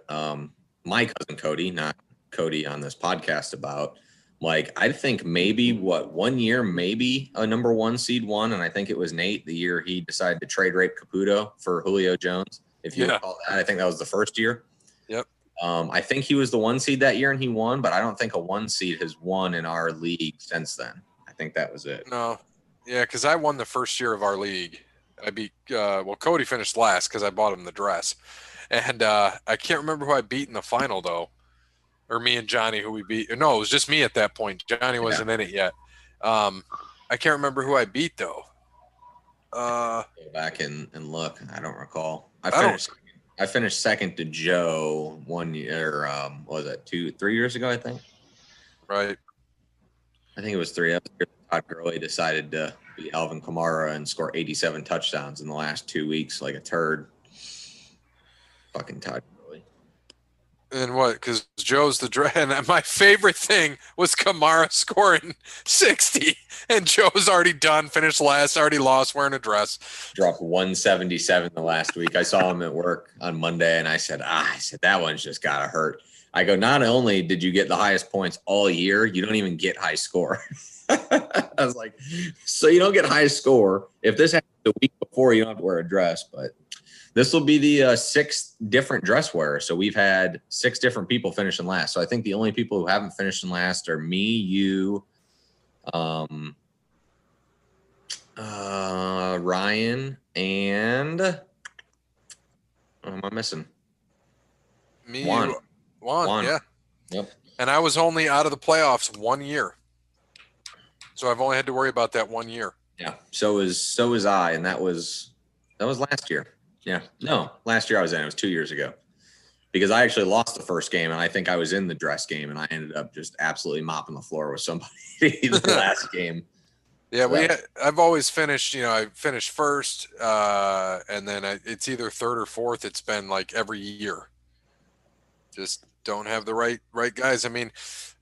my cousin Cody, not Cody on this podcast, about like, I think maybe 1 year, maybe a number 1 seed won. And I think it was Nate the year he decided to trade Rape Caputo for Julio Jones. If you recall that, I think that was the first year. Yep. I think he was the 1 seed that year and he won, but I don't think a 1 seed has won in our league since then. I think that was it. No. Yeah, because I won the first year of our league. I beat, Cody finished last because I bought him the dress. And I can't remember who I beat in the final, though. Or me and Johnny, who we beat. No, it was just me at that point. Johnny wasn't in it yet. I can't remember who I beat, though. Go back and look. I don't recall. I finished second to Joe 1 year. What was that, 3 years ago, I think? Right. I think it was 3. Todd Gurley decided to be Alvin Kamara and score 87 touchdowns in the last 2 weeks like a turd. Fucking Todd Gurley. And what? Because Joe's the and my favorite thing was Kamara scoring 60, and Joe's already done, finished last, already lost, wearing a dress. Dropped 177 the last week. I saw him at work on Monday, and I said, that one's just gotta hurt. I go, not only did you get the highest points all year, you don't even get high score. I was like, so you don't get high score. If this happened the week before, you don't have to wear a dress, but this will be the 6th different dress wearers. So we've had 6 different people finish in last. So I think the only people who haven't finished in last are me, you, Ryan, and what am I missing? Me, Juan, yeah. Yep. And I was only out of the playoffs 1 year. So I've only had to worry about that 1 year. Yeah. So was I, and that was last year. Yeah. No, last year I was in. It was 2 years ago. Because I actually lost the first game, and I think I was in the dress game, and I ended up just absolutely mopping the floor with somebody the last game. Yeah, I've always finished, I finished first, and then it's either third or fourth. It's been like every year. Just don't have the right guys. I mean,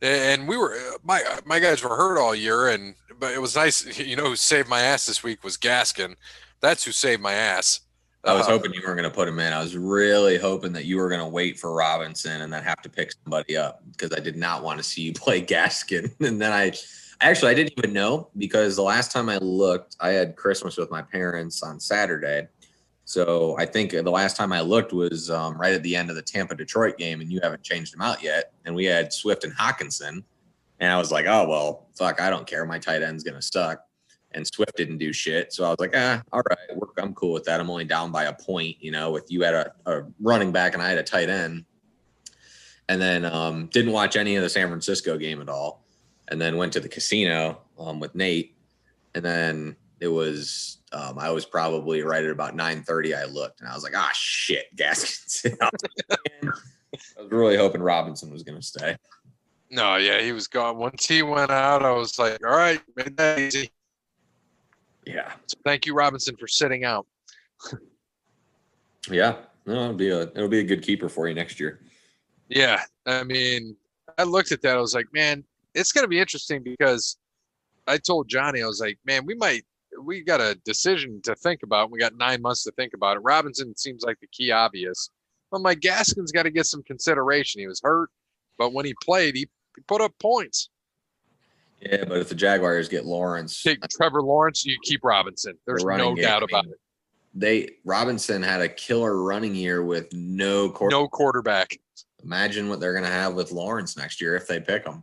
and we were my guys were hurt all year, but it was nice. Who saved my ass this week was Gaskin. That's who saved my ass. I was hoping you weren't going to put him in. I was really hoping that you were going to wait for Robinson and then have to pick somebody up because I did not want to see you play Gaskin. And then I didn't even know because the last time I looked, I had Christmas with my parents on Saturday. So I think the last time I looked was right at the end of the Tampa-Detroit game, and you haven't changed them out yet. And we had Swift and Hawkinson. And I was like, oh, well, fuck, I don't care. My tight end's going to suck. And Swift didn't do shit. So I was like, all right, I'm cool with that. I'm only down by a point, with you had a running back and I had a tight end. And then didn't watch any of the San Francisco game at all. And then went to the casino with Nate. And then it was I was probably right at about 9:30. I looked and I was like, ah, shit, Gaskins. I was really hoping Robinson was going to stay. No, yeah, he was gone. Once he went out, I was like, all right, made that easy. Yeah. So thank you, Robinson, for sitting out. Yeah. No, it'll be a good keeper for you next year. Yeah, I mean, I looked at that. I was like, man, it's going to be interesting because I told Johnny, I was like, man, we got a decision to think about. We got 9 months to think about it. Robinson seems like the key obvious. I'm like, Gaskin's got to get some consideration. He was hurt, but when he played, he put up points. Yeah, but if the Jaguars get Lawrence, Take Trevor Lawrence, you keep Robinson. There's no doubt about it. Robinson had a killer running year with no quarterback. Imagine what they're going to have with Lawrence next year if they pick him.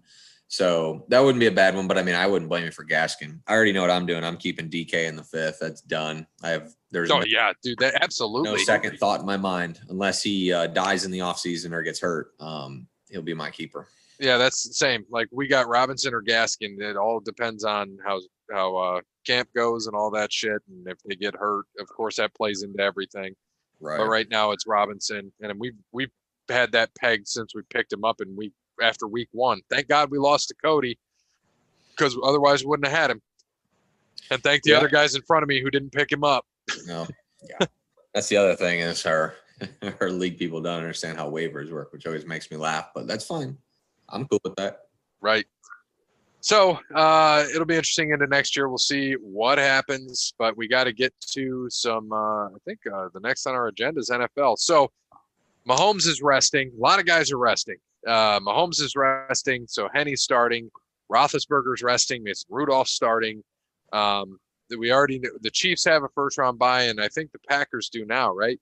So that wouldn't be a bad one, but I mean, I wouldn't blame you for Gaskin. I already know what I'm doing. I'm keeping DK in the 5th. That's done. Yeah, dude, that absolutely no second thought in my mind unless he dies in the offseason or gets hurt. He'll be my keeper. Yeah, that's the same. Like we got Robinson or Gaskin. It all depends on how camp goes and all that shit. And if they get hurt, of course, that plays into everything. Right. But right now it's Robinson, and we've had that pegged since we picked him up after week 1. Thank God we lost to Cody, because otherwise we wouldn't have had him. And thank the other guys in front of me who didn't pick him up. No, yeah, that's the other thing is our league people don't understand how waivers work, which always makes me laugh. But that's fine. I'm cool with that. Right. So it'll be interesting into next year. We'll see what happens, but we got to get to some. I think the next on our agenda is NFL. So Mahomes is resting. A lot of guys are resting. Mahomes is resting, so Henny's starting. Roethlisberger's resting. Mason Rudolph's starting. We already knew the Chiefs have a first-round bye, and I think the Packers do now, right?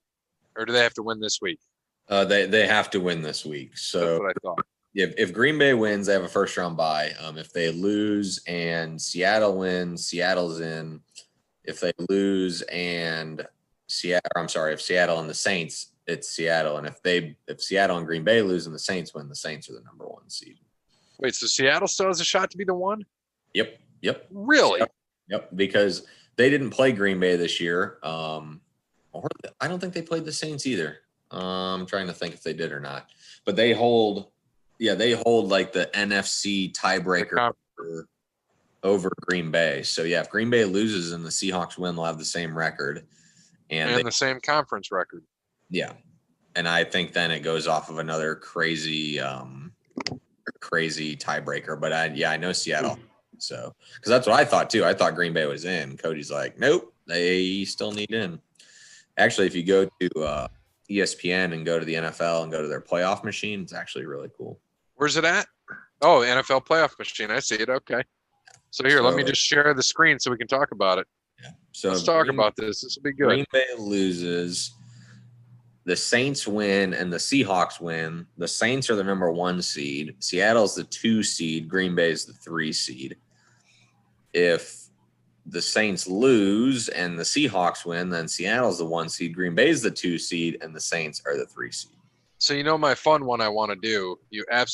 Or do they have to win this week? They have to win this week. So that's what I thought. If Green Bay wins, they have a first-round bye. If they lose and Seattle wins, Seattle's in. If they lose and if Seattle and the Saints, it's Seattle. And if Seattle and Green Bay lose and the Saints win, the Saints are the number 1 seed. Wait, so Seattle still has a shot to be the 1? Yep. Really? Yep. Because they didn't play Green Bay this year. Or I don't think they played the Saints either. I'm trying to think if they did or not. But they hold like the NFC tiebreaker over Green Bay. So yeah, if Green Bay loses and the Seahawks win, they'll have the same record and the same conference record. Yeah, and I think then it goes off of another crazy tiebreaker. But I know Seattle. So because that's what I thought too. I thought Green Bay was in. Cody's like, nope, they still need in. Actually, if you go to ESPN and go to the NFL and go to their playoff machine, it's actually really cool. Where's it at? Oh, NFL playoff machine. I see it. Okay. So here, let me just share the screen so we can talk about it. Yeah. So let's talk about this. This will be good. Green Bay loses, the Saints win, and the Seahawks win. The Saints are the number 1 seed. Seattle's the 2 seed. Green Bay's the 3 seed. If the Saints lose and the Seahawks win, then Seattle's the 1 seed. Green Bay's the 2 seed, and the Saints are the 3 seed. So you know my fun one I want to do. I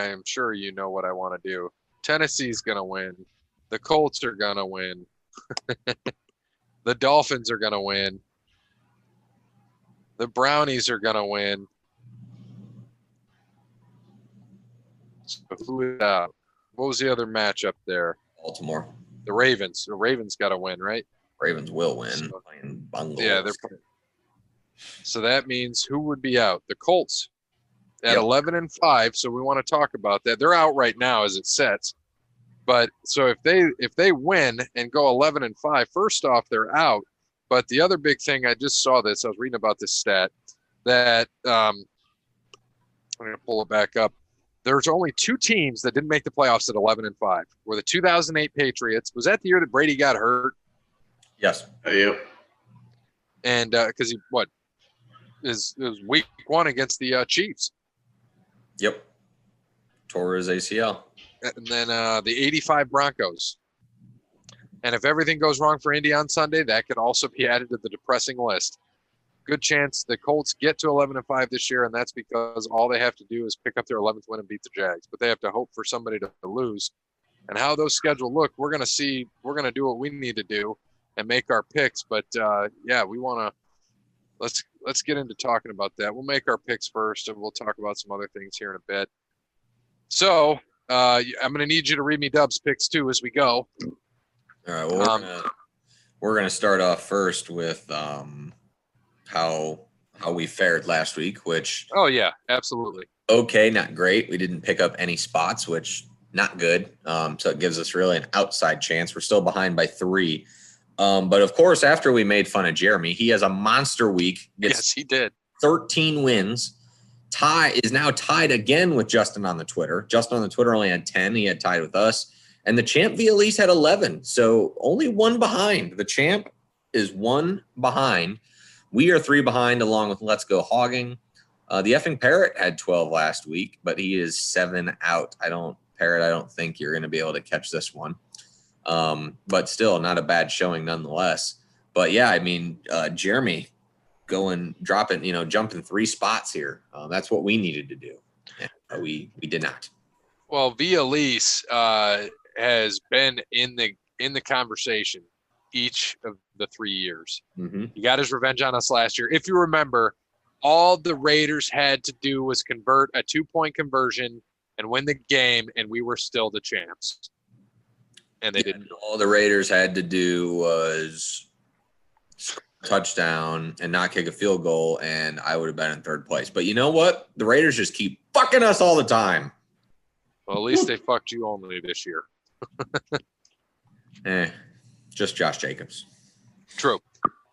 am sure you know what I want to do. Tennessee's going to win. The Colts are going to win. The Dolphins are going to win. The Brownies are going to win. So who is out? What was the other matchup there? Baltimore. The Ravens. The Ravens got to win, right? Ravens will win. Playing Bungles. Yeah, so that means who would be out? The Colts at 11-5. So we want to talk about that. They're out right now as it sets. But so if they win and go 11-5, first off, they're out. But the other big thing, I just saw this. I was reading about this stat that I'm going to pull it back up. There's only 2 teams that didn't make the playoffs at 11-5. Were the 2008 Patriots. Was that the year that Brady got hurt? Yes. Yep. And because it was week 1 against the Chiefs. Yep. Tore his ACL. And then the 85 Broncos. And if everything goes wrong for Indy on Sunday, that could also be added to the depressing list. Good chance the Colts get to 11-5 this year, and that's because all they have to do is pick up their 11th win and beat the Jags. But they have to hope for somebody to lose. And how those schedules look, we're going to see. We're going to do what we need to do. and make our picks. But yeah, we want to let's get into talking about that. We'll make our picks first, and we'll talk about some other things here in a bit. So I'm going to need you to read me Dub's picks too as we go. All right. Well, we're gonna start off first with how we fared last week, which Oh yeah, absolutely. okay, not great. We didn't pick up any spots, which not good. So it gives us really an outside chance. We're still behind by 3. But of course, after we made fun of Jeremy, he has a monster week. Yes, he did. 13 wins. Is now tied again with Justin on the Twitter. Justin on the Twitter only had 10. He had tied with us. And the champ via lease had 11. So only 1 behind. The champ is 1 behind. We are 3 behind along with Let's Go Hogging. The effing Parrot had 12 last week, but he is 7 out. I don't think you're going to be able to catch this one. But still not a bad showing nonetheless. But yeah, I mean, Jeremy jumping 3 spots here. That's what we needed to do. And we did not. Well, via lease has been in the conversation each of the 3 years. Mm-hmm. He got his revenge on us last year. If you remember, all the Raiders had to do was convert a 2-point conversion and win the game, and we were still the champs. And they didn't. All the Raiders had to do was touchdown and not kick a field goal, and I would have been in 3rd place. But you know what? The Raiders just keep fucking us all the time. Well, at least they fucked you only this year. Just Josh Jacobs. True.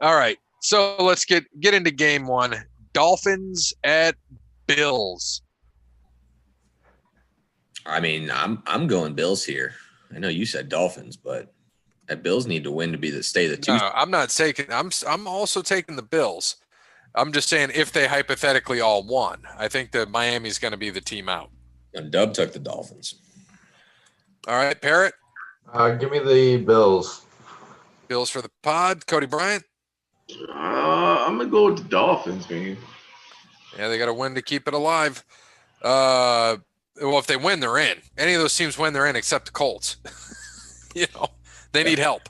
All right. So let's get into game 1. Dolphins at Bills. I mean, I'm going Bills here. I know you said Dolphins, but that Bills need to win to stay the 2. No, I'm not taking. I'm also taking the Bills. I'm just saying if they hypothetically all won, I think that Miami's going to be the team out. And Dub took the Dolphins. All right, Parrot. Give me the Bills. Bills for the pod. Cody Bryant. I'm gonna go with the Dolphins, man. Yeah, they got to win to keep it alive. Well, if they win, they're in. Any of those teams win, they're in, except the Colts. They need help.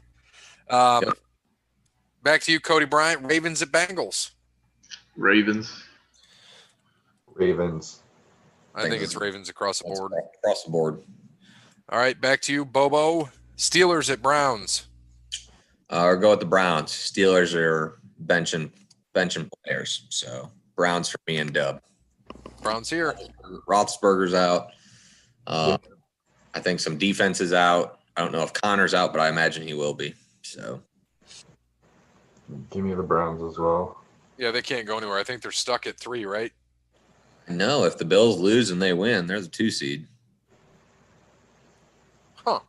Back to you, Cody Bryant. Ravens at Bengals. Ravens. I think it's Ravens across the board. Across the board. All right, back to you, Bobo. Steelers at Browns. Or go with the Browns. Steelers are benching players. So Browns for me and Dub. Browns here. Roethlisberger's out. I think some defense is out. I don't know if Connor's out, but I imagine he will be. So give me the Browns as well. Yeah, they can't go anywhere. I think they're stuck at 3, right? No, if the Bills lose and they win, they're the 2 seed. Huh.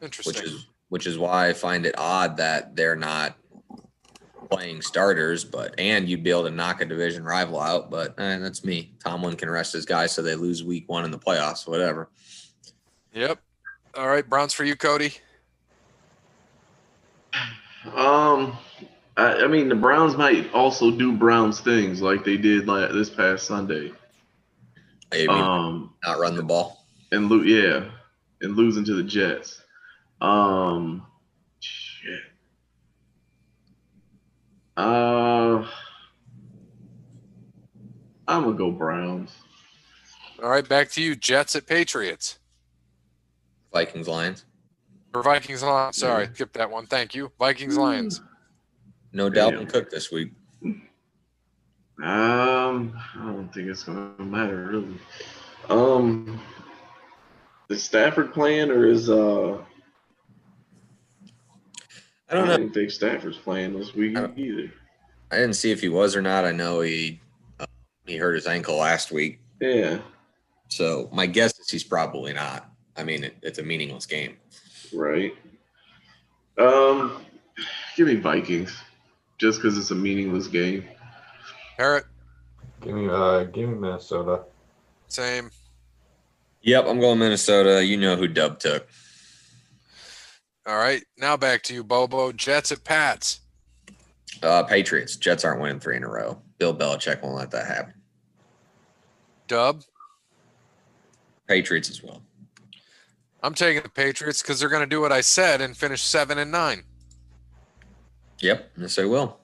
Interesting. Which is why I find it odd that they're not playing starters, and you'd be able to knock a division rival out, but that's me. Tomlin can rest his guys so they lose week 1 in the playoffs, whatever. Yep. All right, Browns for you, Cody. I mean, the Browns might also do Browns things like they did this past Sunday. Maybe not run the ball and losing to the Jets. Shit. I'm gonna go Browns. All right, back to you, Jets at Patriots. Vikings Lions. Or Vikings Lions. Sorry, skipped that one. Thank you. Vikings Lions. No Dalvin Cook this week. I don't think it's gonna matter really. Is Stafford playing or is I don't know. I didn't think Stafford's playing this week either. I didn't see if he was or not. I know he hurt his ankle last week. Yeah. So my guess is he's probably not. I mean, it's a meaningless game. Right. Give me Vikings, just because it's a meaningless game. Parrot. Give me Minnesota. Same. Yep, I'm going Minnesota. You know who Dub took. All right, now back to you, Bobo. Jets at Pats. Patriots. Jets aren't winning 3 in a row. Bill Belichick won't let that happen. Dub. Patriots as well. I'm taking the Patriots because they're going to do what I said and finish 7-9. Yep, yes, they will.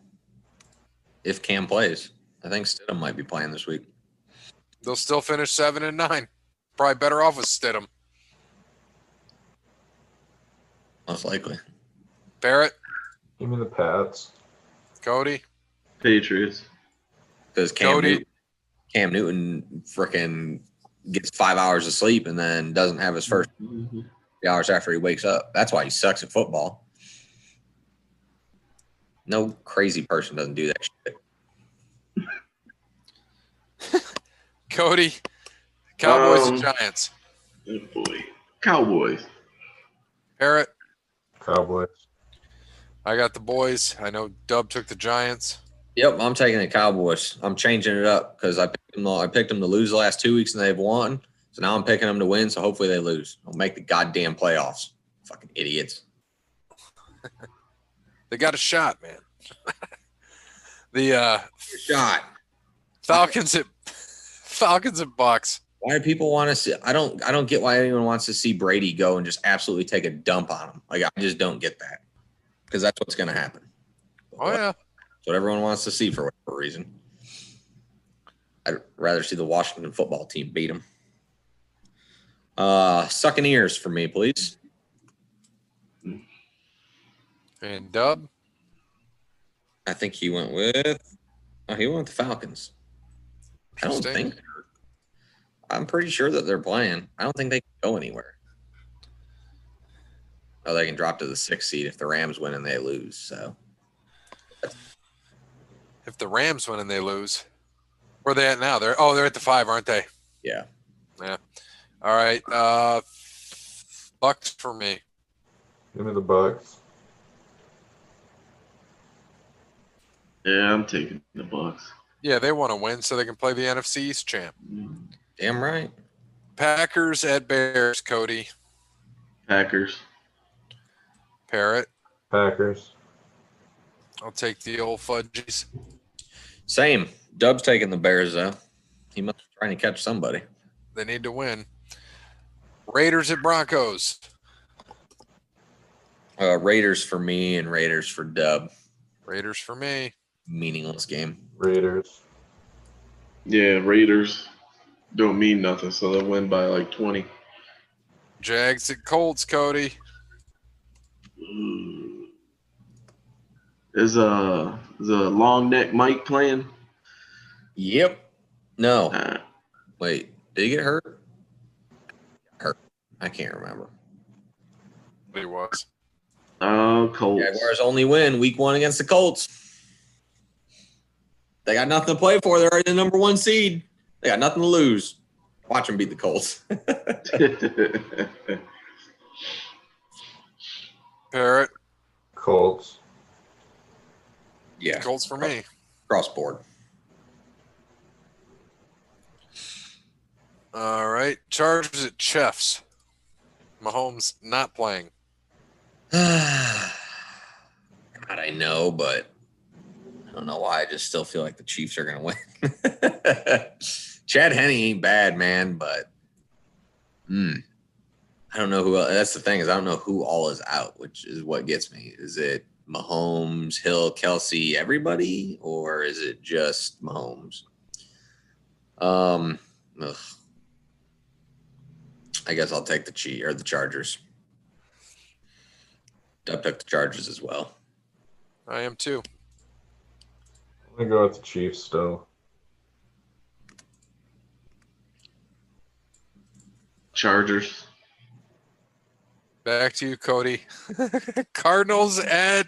If Cam plays. I think Stidham might be playing this week. They'll still finish 7-9. Probably better off with Stidham. Most likely. Barrett, Give me the Pats. Cody, Patriots. Because Cody. Cam Newton frickin' gets 5 hours of sleep and then doesn't have his first 3 hours after he wakes up. That's why he sucks at football. No crazy person doesn't do that shit. Cody, Cowboys and Giants. Oh boy. Cowboys. Barrett, Cowboys. I got the boys. I know Dub took the Giants. Yep, I'm taking the Cowboys. I'm changing it up because I picked them to lose the last 2 weeks and they've won. So now I'm picking them to win. So hopefully they lose. I'll make the goddamn playoffs. Fucking idiots. They got a shot, man. The Shot. Falcons at Bucks. Why do people want to see? I don't get why anyone wants to see Brady go and just absolutely take a dump on him. Like I just don't get that because that's what's going to happen. Oh yeah, That's what everyone wants to see for whatever reason. I'd rather see the Washington football team beat them. Sucking ears for me, please. and Dub. I think he went with the Falcons. I don't Interesting. think I'm pretty sure that they're playing. I don't think they can go anywhere. Oh, they can drop to the 6th seed if the Rams win and they lose. So If the Rams win and they lose, where are they at now? They're at the 5, aren't they? yeah. Yeah. All right. Bucks for me. Give me the Bucks. Yeah, I'm taking the Bucks. Yeah, they want to win so they can play the NFC East champ. Damn right. Packers at Bears, Cody. Packers. Parrot. Packers. I'll take the old fudgies. Same. Dub's taking the Bears though. He must be trying to catch somebody. They need to win. Raiders at Broncos. Raiders for me and Raiders for Dub. Raiders for me. Meaningless game. Raiders. Yeah, Raiders don't mean nothing, so they'll win by like 20. Jags at Colts, Cody. Is the long neck Mike playing? Yep. No. Nah. Wait. Did he get hurt? Hurt. I can't remember. He was. Colts. Jaguars only win week 1 against the Colts. They got nothing to play for. They're already the number 1 seed. They got nothing to lose. Watch them beat the Colts. Parrot. Colts. Yeah. Colts for me. Cross board. All right. Chargers at Chiefs. Mahomes not playing. God, I know, but I don't know why. I just still feel like the Chiefs are going to win. Chad Henne ain't bad, man, but I don't know who else. That's the thing is I don't know who all is out, which is what gets me. Is it Mahomes, Hill, Kelsey, everybody, or is it just Mahomes? I guess I'll take the Chargers. I took the Chargers as well. I am too. I'm going to go with the Chiefs still. Chargers. Back to you, Cody. Cardinals at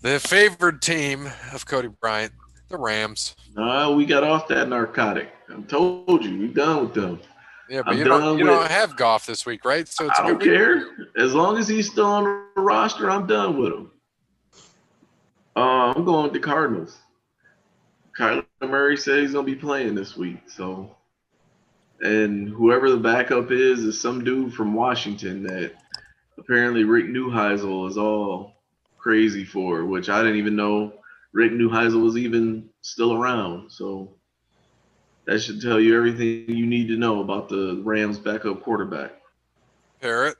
the favored team of Cody Bryant, the Rams. We got off that narcotic. I told you, we done with them. Yeah, but I'm you done don't have Goff this week, right? So it's I don't care. As long as he's still on the roster, I'm done with him. I'm going with the Cardinals. Kyler Murray said he's going to be playing this week. So, and whoever the backup is some dude from Washington that apparently Rick Neuheisel is all crazy for, which I didn't even know Rick Neuheisel was even still around. So that should tell you everything you need to know about the Rams backup quarterback. Parrot.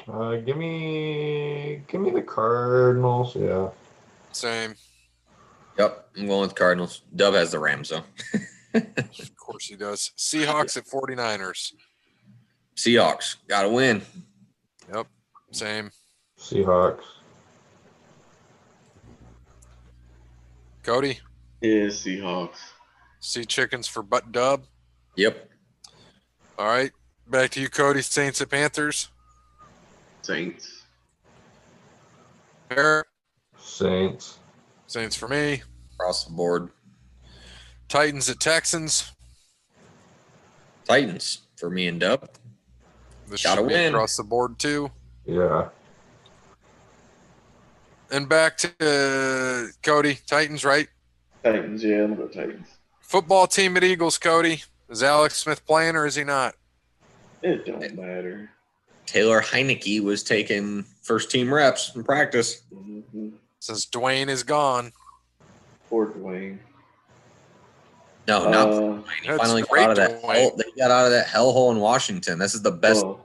Give me the Cardinals. Yeah. Same. Yep, I'm going with Cardinals. Dub has the Rams, though. Of course he does. Seahawks at 49ers. Seahawks, got to win. Yep. Same. Seahawks. Cody, Yeah, Seahawks. Sea Chickens for Butt Dub. Yep. All right. Back to you, Cody. Saints at Panthers. Saints. Parrot. Saints. Saints for me. Across the board. Titans at Texans. Titans for me and Dub. This Gotta should be win. across the board, too. Yeah. And back to Cody. Titans, right? Titans, yeah, I'm going to go Titans. Football team at Eagles, Cody. Is Alex Smith playing or is he not? It don't matter. Taylor Heineke was taking first-team reps in practice. Mm-hmm. Since Dwayne is gone. Poor Dwayne. No, not Dwayne. He That's finally got great, out of that. Dwayne. They got out of that hellhole in Washington. This is the best. Oh,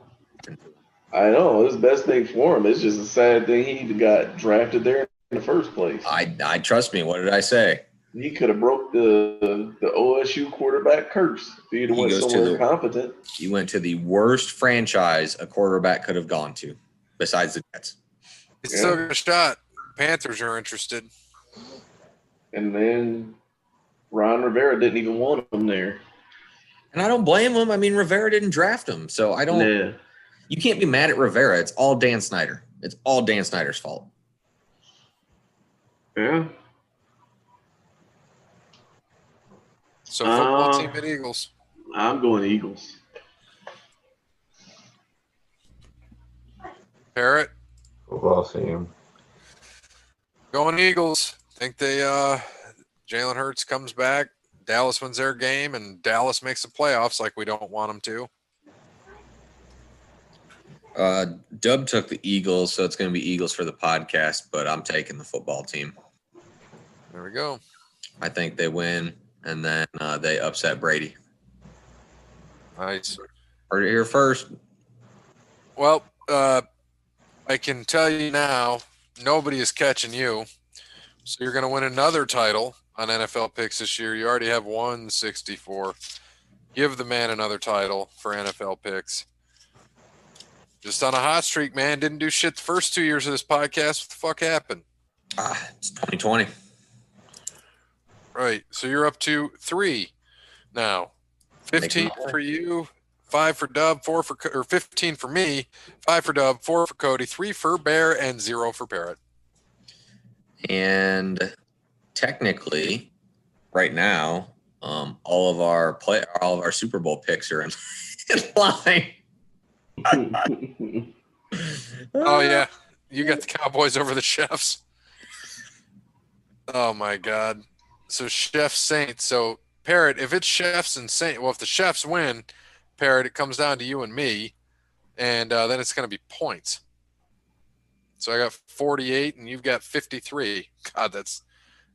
I know. It's the best thing for him. It's just a sad thing he got drafted there in the first place. I trust me. What did I say? He could have broke the OSU quarterback curse if he'd have went goes to somewhere competent. He went to the worst franchise a quarterback could have gone to, besides the Jets. He's still got a shot. Panthers are interested. And then Ron Rivera didn't even want him there. And I don't blame him. I mean, Rivera didn't draft him, so I don't. Yeah. You can't be mad at Rivera. It's all Dan Snyder. It's all Dan Snyder's fault. Yeah. So football team at Eagles. I'm going Eagles. Parrot. Football team. Going Eagles. Think they Jalen Hurts comes back. Dallas wins their game, and Dallas makes the playoffs like we don't want them to. Dub took the Eagles, so it's going to be Eagles for the podcast, but I'm taking the football team. There we go. I think they win, and then they upset Brady. Nice. Heard it here first. Well, I can tell you now, nobody is catching you. So you're going to win another title on NFL picks this year. You already have 164. Give the man another title for NFL picks. Just on a hot streak, man. Didn't do shit the first 2 years of this podcast. What the fuck happened? It's 2020. Right. So you're up to 3 now. 15 for you, 5 for Dub, 15 for me, 5 for Dub, 4 for Cody, 3 for Bear, and 0 for Parrot. And technically, right now, all of our Super Bowl picks are in line. Oh yeah, you got the Cowboys over the Chefs. Oh my God. So Chefs Saints. So Parrot, if it's Chefs and Saints, well, if the Chefs win, Parrot, it comes down to you and me, and then it's going to be points. So I got 48, and you've got 53. God,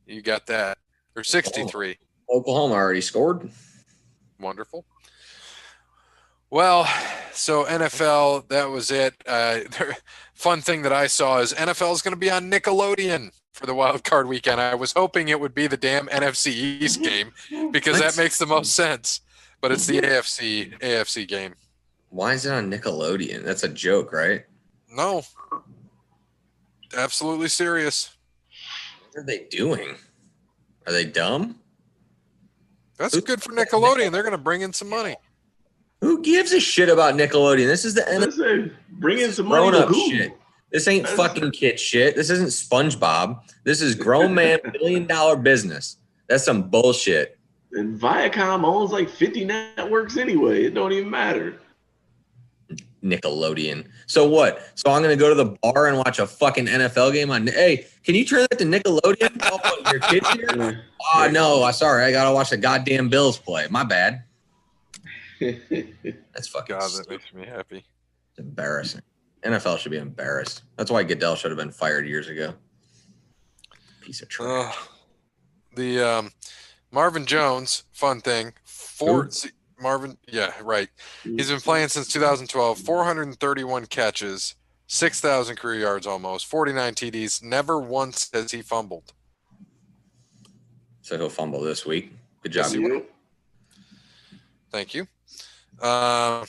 you got that, or 63. Oklahoma already scored. Wonderful. Well, so NFL, that was it. Fun thing that I saw is NFL is going to be on Nickelodeon for the wild card weekend. I was hoping it would be the damn NFC East game because that makes the most sense. But it's the AFC game. Why is it on Nickelodeon? That's a joke, right? No. Absolutely serious. What are they doing? Are they dumb? That's good for Nickelodeon. They're going to bring in some money. Who gives a shit about Nickelodeon? This is the NFL. Bring in some money. Grown-up shit. This ain't fucking kid shit. This isn't SpongeBob. This is grown man $1 billion business. That's some bullshit. And Viacom owns like 50 networks anyway. It don't even matter. Nickelodeon. So what? So I'm going to go to the bar and watch a fucking NFL game on. Hey, can you turn that to Nickelodeon? Oh, your kids here? Oh, no. Sorry. I got to watch the goddamn Bills play. My bad. That's fucking God, stupid. that makes me happy. It's embarrassing. NFL should be embarrassed. That's why Goodell should have been fired years ago. Piece of trash. The Marvin Jones, fun thing. Marvin, yeah, right. He's been playing since 2012. 431 catches, 6,000 career yards almost, 49 TDs. Never once has he fumbled. So he'll fumble this week. Good Yes, job. he will. Thank you. What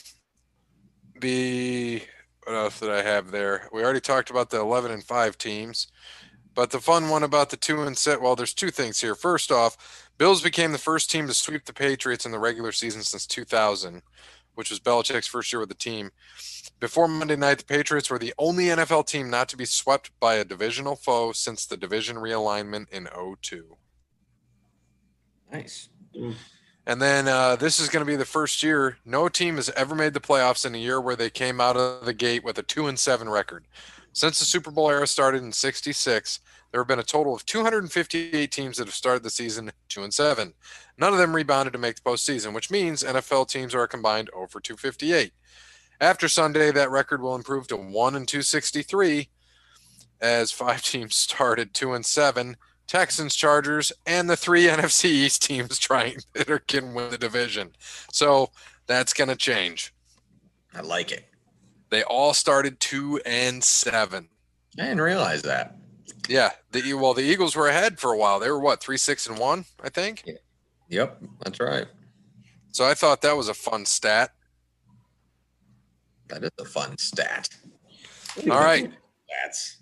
else did I have there? We already talked about the 11-5 teams, but the fun one about the 2-7. Well, there's two things here. First off, Bills became the first team to sweep the Patriots in the regular season since 2000, which was Belichick's first year with the team. Before Monday night, the Patriots were the only NFL team not to be swept by a divisional foe since the division realignment in 2002. Nice. And then this is going to be the first year no team has ever made the playoffs in a year where they came out of the gate with a 2-7 record. Since the Super Bowl era started in '66, there have been a total of 258 teams that have started the season 2-7. None of them rebounded to make the postseason, which means NFL teams are a combined 0 for 258. After Sunday, that record will improve to 1-263 as 5 teams started 2-7. Texans, Chargers, and the 3 NFC East teams trying that can win the division. So that's going to change. I like it. They all started 2-7. I didn't realize that. Yeah. The Eagles were ahead for a while. They were 3-6-1, I think. Yeah. Yep, that's right. So I thought that was a fun stat. That is a fun stat. All right. Stats.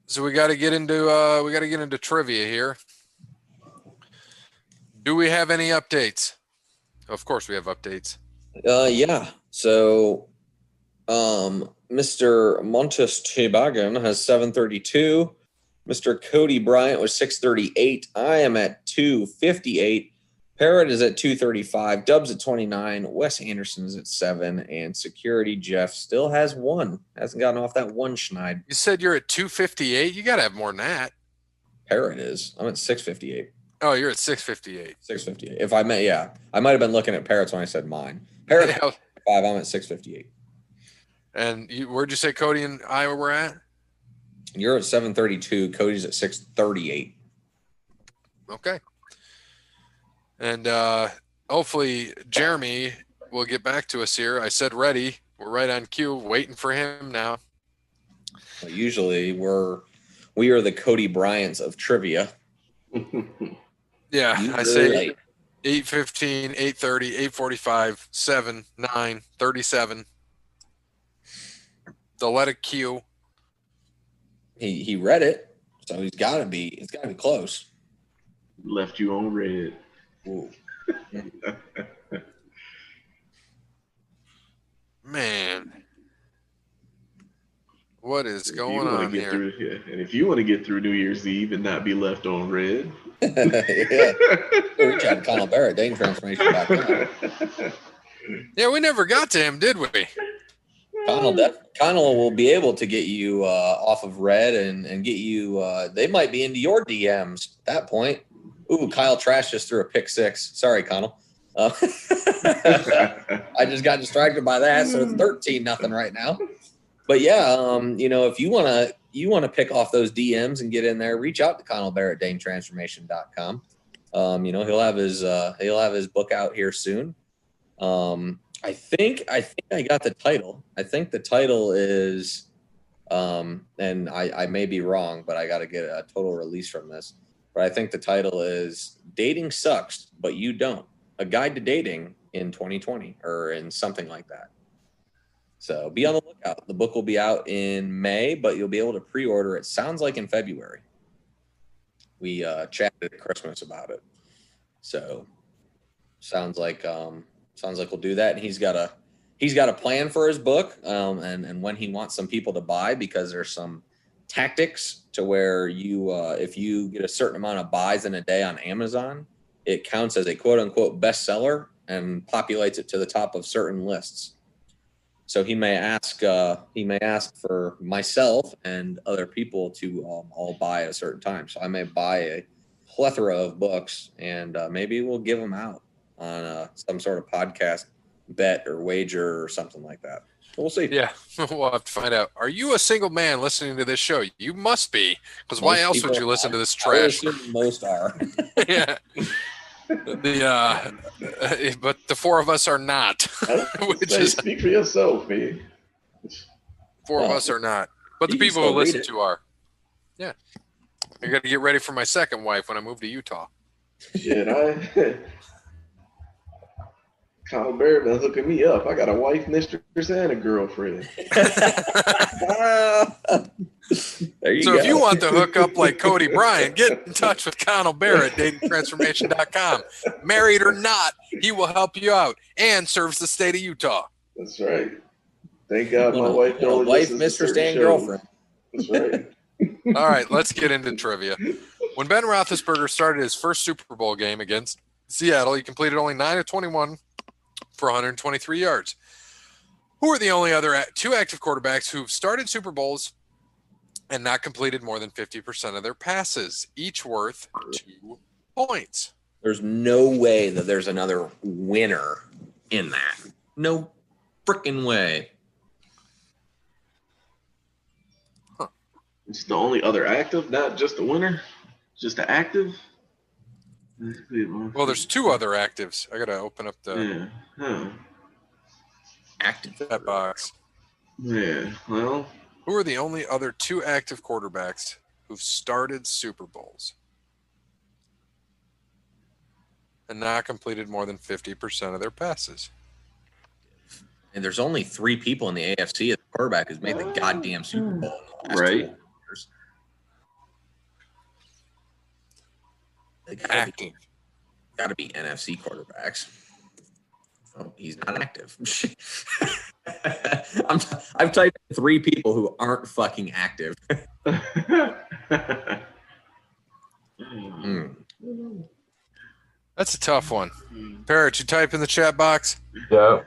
So we got to get into trivia here. Do we have any updates? Of course we have updates. Yeah. So Mr. Montes Tebagan has 732. Mr. Cody Bryant was 638. I am at 258. Parrott is at 235. Dubs at 29. Wes Anderson's at 7. And Security Jeff still has 1. Hasn't gotten off that 1 schneid. You said you're at 258. You got to have more than that. Parrott is. I'm at 658. Oh, you're at 658. 658. If I meant, yeah. I might have been looking at Parrott's when I said mine. Parrott 5. I'm at 658. And where'd you say Cody and I were at? You're at 732. Cody's at 638. Okay. And hopefully Jeremy will get back to us here. I said ready. We're right on cue, waiting for him now. Well, usually we are the Cody Bryants of trivia. Yeah, I say 8:15, 8:30, 8:45, 7, 9, 37. The let it cue. He read it, so it's gotta be close. Left you on red. Ooh. Man, what is going on here? And if you want to get through New Year's Eve and not be left on red, Yeah. Reach out to Connell Barrett, DaneTransformation.com. Yeah, we never got to him, did we? Connell will be able to get you off of red and get you. They might be into your DMs at that point. Ooh, Kyle Trash just threw a pick 6. Sorry, Connell. I just got distracted by that, so it's 13-0 right now. But yeah, if you wanna pick off those DMs and get in there, reach out to Connell Barrett, DaneTransformation.com. He'll have his book out here soon. I think I got the title. I think the title is, and I may be wrong, but I got to get a total release from this. But I think the title is Dating Sucks, But You Don't. A Guide to Dating in 2020 or in something like that. So be on the lookout. The book will be out in May, but you'll be able to pre-order it. Sounds like in February. We chatted at Christmas about it. So sounds like we'll do that. And he's got a plan for his book and when he wants some people to buy, because there's some tactics to where you if you get a certain amount of buys in a day on Amazon, it counts as a quote unquote bestseller and populates it to the top of certain lists. So he may ask for myself and other people to all buy at a certain time. So I may buy a plethora of books and maybe we'll give them out on some sort of podcast bet or wager or something like that. We'll see. Yeah, we'll have to find out. Are you a single man listening to this show? You must be, because why else would you listen to this trash? Most are. Yeah. But the 4 of us are not. Speak for yourself, man. 4 of us are not. But the You can people who still read listen it. to are. Yeah. I got to get ready for my second wife when I move to Utah. Shit, Kyle Bear been hooking me up. I got a wife, mistress, and a girlfriend. There you So go. if you want to hook up like Cody Bryant, get in touch with Connell Bear at datingtransformation.com. Married or not, he will help you out and serves the state of Utah. That's right. Thank God my Want a- wife want a only wife, listens to mistress, certain and shows. girlfriend. That's right. All right, let's get into trivia. When Ben Roethlisberger started his first Super Bowl game against Seattle, he completed only 9 of 21 for 123 yards. Who are the only other two active quarterbacks who've started Super Bowls and not completed more than 50% of their passes, each worth 2 points? There's no way that there's another winner in that. No freaking way. It's the only other active, not just a winner, just an active. Well, there's 2 other actives. I got to open up the Yeah. Huh. Active. chat box. Yeah. Well, Who are the only other 2 active quarterbacks who've started Super Bowls and not completed more than 50% of their passes? And there's only 3 people in the AFC at the quarterback who's made the goddamn Super Bowl in the last Right. 2 years. They Active. gotta be NFC quarterbacks. Oh, he's not active. I've typed in 3 people who aren't fucking active. Hmm. That's a tough one. Parrot, you type in the chat box. Yeah.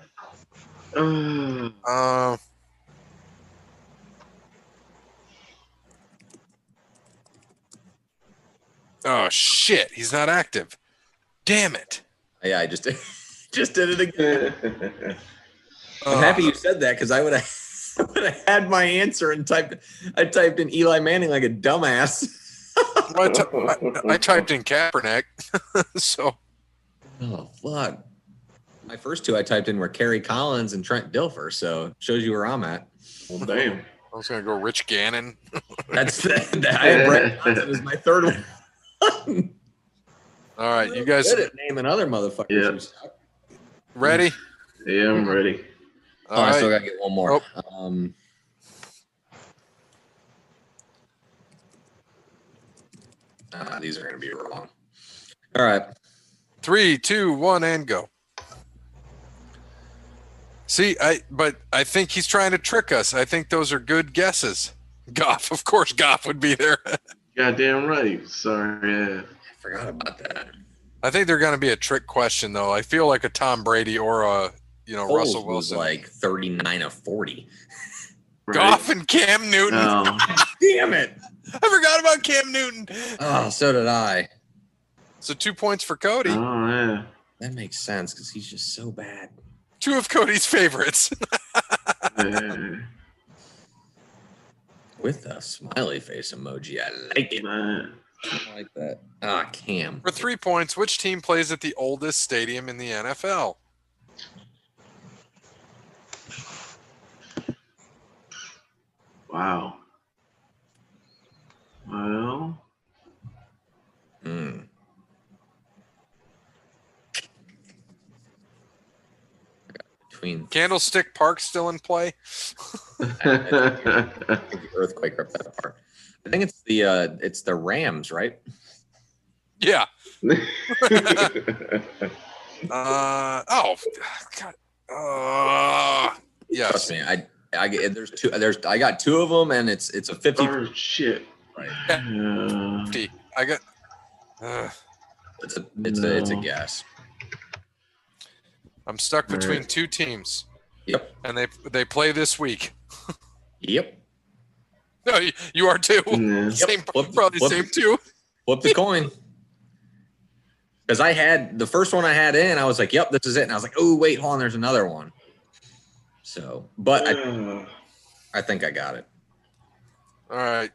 Oh shit, he's not active. Damn it. Yeah, I just just did it again. I'm Oh. happy you said that because I would have had my answer and I typed in Eli Manning like a dumbass. Well, I typed in Kaepernick. So Oh fuck. My first 2 I typed in were Kerry Collins and Trent Dilfer, so it shows you where I'm at. Well, damn. I was gonna go Rich Gannon. That's I had Brett Johnson as my third one. All right, you guys Good at naming other motherfuckers. Yeah. who suck. ready? Yeah, I'm ready. Oh, All I still right. gotta get one more. These are gonna be wrong. All right. 3, 2, 1, and go. See, but I think he's trying to trick us. I think those are good guesses. Goff, of course, Goff would be there. Goddamn right. Sorry. Yeah. I forgot about that. I think they're going to be a trick question, though. I feel like a Tom Brady or a Russell Foles was Wilson. like 39 of 40. Right. Goff and Cam Newton. Oh, Damn it. I forgot about Cam Newton. Oh, so did I. So 2 points for Cody. oh yeah. That makes sense because he's just so bad. 2 of Cody's favorites. Yeah. With a smiley face emoji. I like it. Man. I like that. Ah, Cam. For 3 points, which team plays at the oldest stadium in the NFL? Wow. Well, Hmm. Between Candlestick Park still in play? I think the earthquake ripped that apart. I think it's the Rams, right? Yeah. Oh, God. Yes. Trust me, I got 2 of them, and it's a 50. oh shit. Right. I got. It's a guess. I'm stuck between Alright. 2 teams, Yep. and they play this week. Yep. No, you are too. Yeah. Same, Flip- probably flip- same too. Flip the coin. Because I had the first one I had in, I was like, "Yep, this is it." And I was like, "Oh, wait, hold on, there's another one." So, but I think I got it. All right,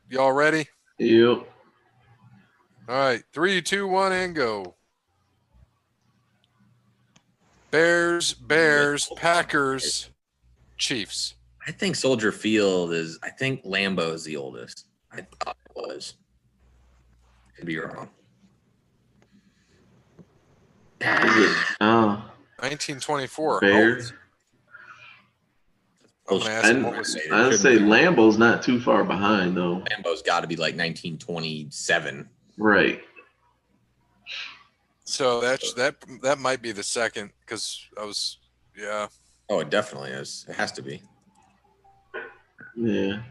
y'all ready? Yep. All right, 3, 2, 1, and go. Bears, Packers, Chiefs. I think Soldier Field is. I think Lambeau is the oldest. I thought it was. Could be wrong. Oh, 1924. Bears. I'm going to ask him what was It I'd shouldn't say be. Lambeau's not too far behind though. Lambeau's got to be like 1927. Right. So that might be the second because I was Oh, it definitely is. It has to be. Yeah.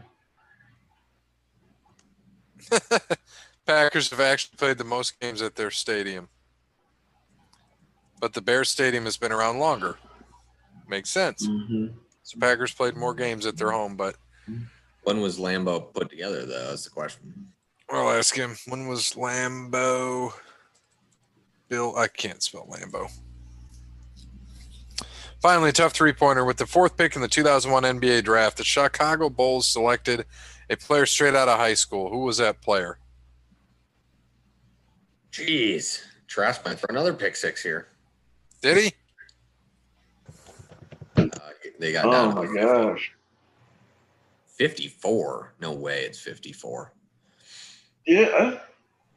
Packers have actually played the most games at their stadium, but the Bears stadium has been around longer. Makes sense. Mm-hmm. So Packers played more games at their home, but When was Lambeau put together, though? That's the question. I'll ask him. When was Lambeau? Bill, I can't spell Lambeau. Finally, tough three-pointer. With the fourth pick in the 2001 NBA draft, the Chicago Bulls selected a player straight out of high school. Who was that player? Jeez. Trask went for another pick six here. Did he? They got Oh down my to 50. gosh. 54. No way it's 54. Yeah,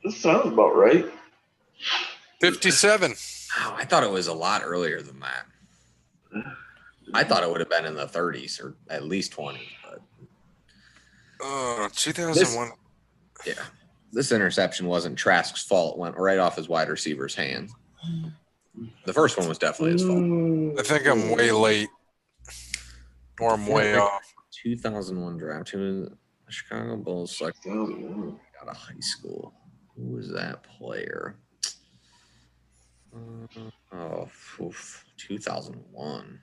this sounds about right. 57. Wow, I thought it was a lot earlier than that. I thought it would have been in the 30s or at least 20s. But 2001. yeah, this interception wasn't Trask's fault. It went right off his wide receiver's hand. The first one was definitely his fault. I think I'm way late. Or I'm way off. 2001 draft. Who the Chicago Bulls selected 2001. out of high school? Who was that player? 2001.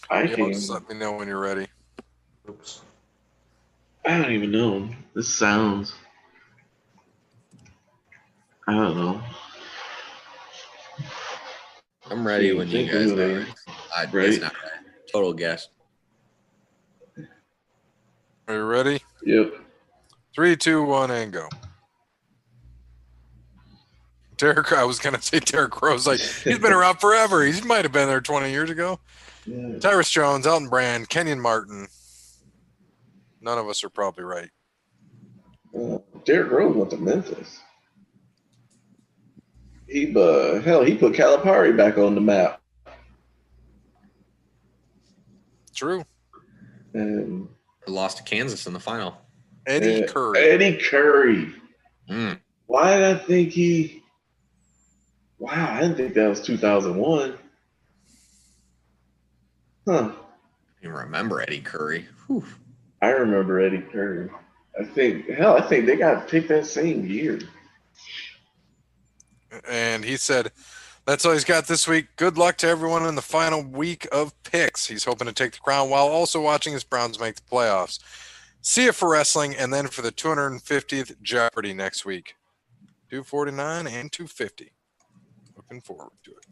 Just let me know when you're ready. Oops. I don't even know. This sounds. I don't know. I'm ready when you guys are. It's not right. Total guess. Are you ready? Yep. 3, 2, 1, and go. I was going to say Derrick Rose. Like, he's been around forever. He might have been there 20 years ago. Yeah. Tyrus Jones, Elton Brand, Kenyon Martin. None of us are probably right. Derrick Rose went to Memphis. He put Calipari back on the map. True. And Lost to Kansas in the final. Eddie Curry. Eddie Curry. Mm. Why did I think he? Wow, I didn't think that was 2001. Huh. You remember Eddie Curry? Whew. I remember Eddie Curry. I think they got picked that same year. And he said, that's all he's got this week. Good luck to everyone in the final week of picks. He's hoping to take the crown while also watching his Browns make the playoffs. See you for wrestling and then for the 250th Jeopardy next week. 249 and 250. Looking forward to it.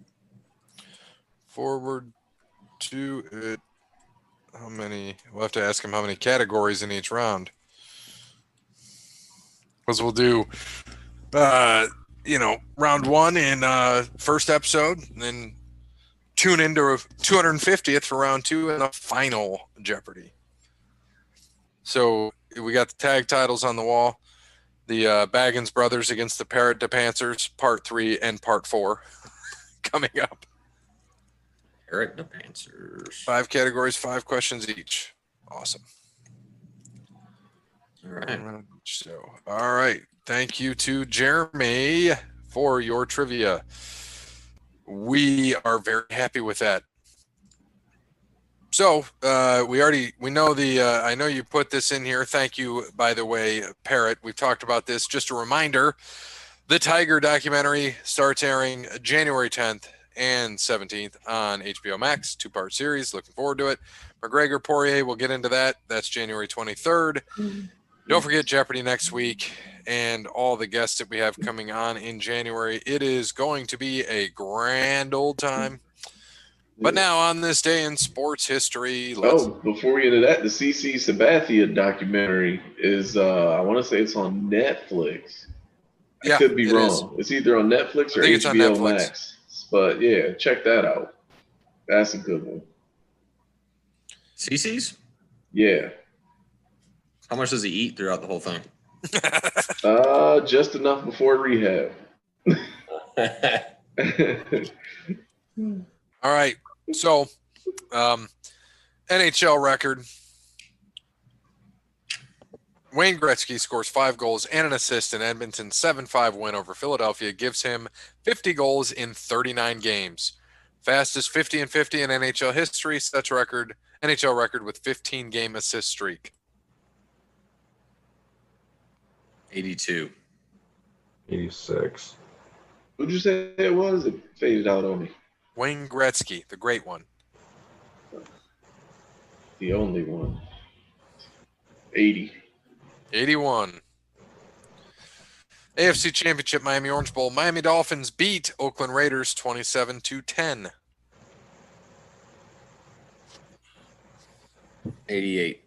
Forward to it. How many? We'll have to ask him how many categories in each round. Because we'll do, round one in first episode, and then tune into 250th for round two and the final Jeopardy. So we got the tag titles on the wall. The Baggins brothers against the Parrot DePantsers, part 3 and part 4 coming up. Parrot DePantsers. 5 categories, 5 questions each. Awesome. All right. So, all right. Thank you to Jeremy for your trivia. We are very happy with that. So we know I know you put this in here. Thank you, by the way, Parrot. We've talked about this. Just a reminder, the Tiger documentary starts airing January 10th and 17th on HBO Max, 2-part series. Looking forward to it. McGregor Poirier, we'll get into that. That's January 23rd. Don't forget Jeopardy next week and all the guests that we have coming on in January. It is going to be a grand old time. But now, on this day in sports history, before we get into that, the CC Sabathia documentary is, I want to say it's on Netflix. I could be wrong. It's either on Netflix or HBO Max. But yeah, check that out. That's a good one. CC's? Yeah. How much does he eat throughout the whole thing? Just enough before rehab. All right. So, NHL record. Wayne Gretzky scores 5 goals and an assist in Edmonton's 7-5 win over Philadelphia, gives him 50 goals in 39 games. Fastest 50 and 50 in NHL history, sets NHL record with 15-game assist streak. 82. 86. Who'd you say it was? It faded out on me. Wayne Gretzky, the great one. The only one. 80. 81. AFC Championship Miami Orange Bowl. Miami Dolphins beat Oakland Raiders 27-10. 88.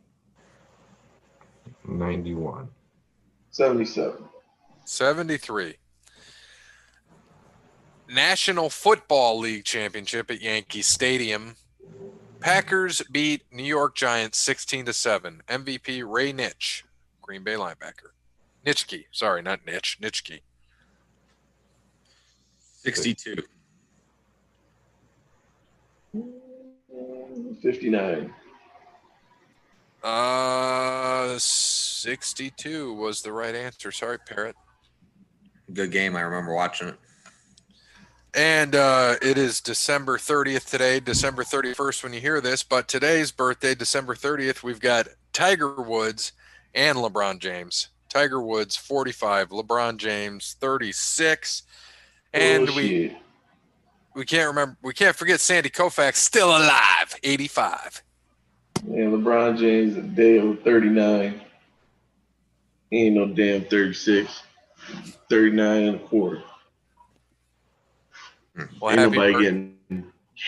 91. 77. 73. National Football League Championship at Yankee Stadium. Packers beat New York Giants 16-7. MVP Ray Nitsch, Green Bay linebacker. Nitschke, sorry, not Nitsch, Nitschke. 62. 59. 62 was the right answer. Sorry, Parrot. Good game. I remember watching it. And it is December 30th today, December 31st when you hear this. But today's birthday, December 30th, we've got Tiger Woods and LeBron James. Tiger Woods, 45. LeBron James, 36. And we can't forget Sandy Koufax, still alive, 85. Man, LeBron James a day of 39. He ain't no damn 36. 39 and a quarter. Well, ain't nobody birthday. getting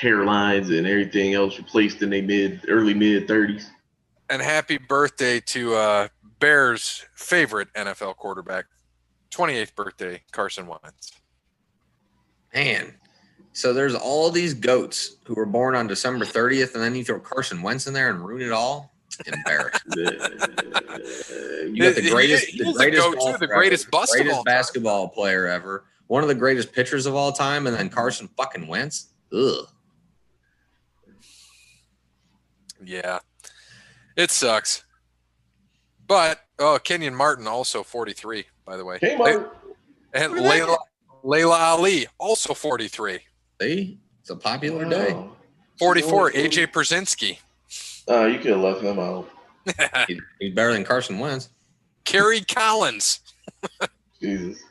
hairlines and everything else replaced in their early mid 30s. And happy birthday to Bears' favorite NFL quarterback, 28th birthday, Carson Wentz. Man, so there's all these goats who were born on December 30th, and then you throw Carson Wentz in there and ruin it all. Embarrassed. You got the greatest golfer the greatest ever, bust of greatest all time. basketball player ever, one of the greatest pitchers of all time, and then Carson fucking Wentz. Ugh. Yeah, it sucks. But Kenyon Martin also 43, by the way. Came on. And Layla Ali also 43. See, it's a popular day. 44. AJ Przynski. You could have left him out. He's better than Carson Wentz. Kerry Collins. Jesus.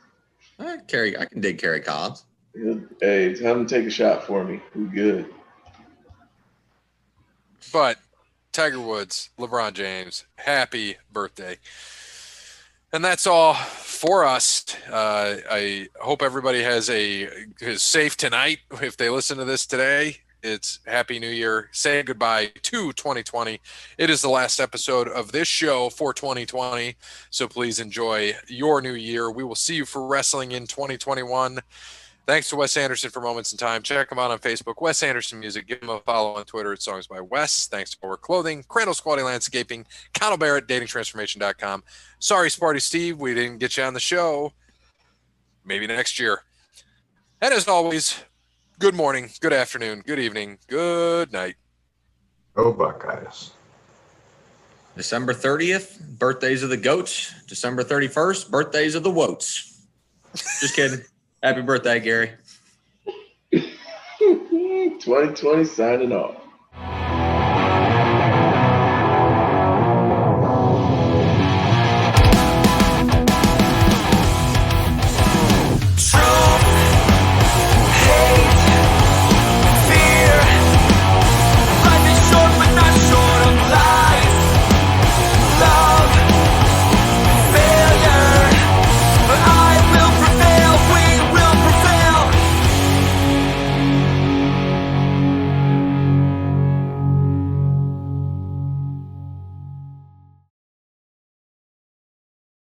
I can dig Kerry Collins. Hey, tell him to take a shot for me. We good. But Tiger Woods, LeBron James, happy birthday. And that's all for us. I hope everybody is safe tonight. If they listen to this today, it's Happy New Year. Say goodbye to 2020. It is the last episode of this show for 2020. So please enjoy your new year. We will see you for wrestling in 2021. Thanks to Wes Anderson for Moments in Time. Check him out on Facebook, Wes Anderson Music. Give him a follow on Twitter at Songs by Wes. Thanks to Forward Clothing, Crandall's Quality Landscaping, Connell Barrett, DatingTransformation.com. Sorry, Sparty Steve, we didn't get you on the show. Maybe next year. And as always, good morning, good afternoon, good evening, good night. Go Buckeyes. December 30th, birthdays of the goats. December 31st, birthdays of the woats. Just kidding. Happy birthday, Gary. 2020 signing off.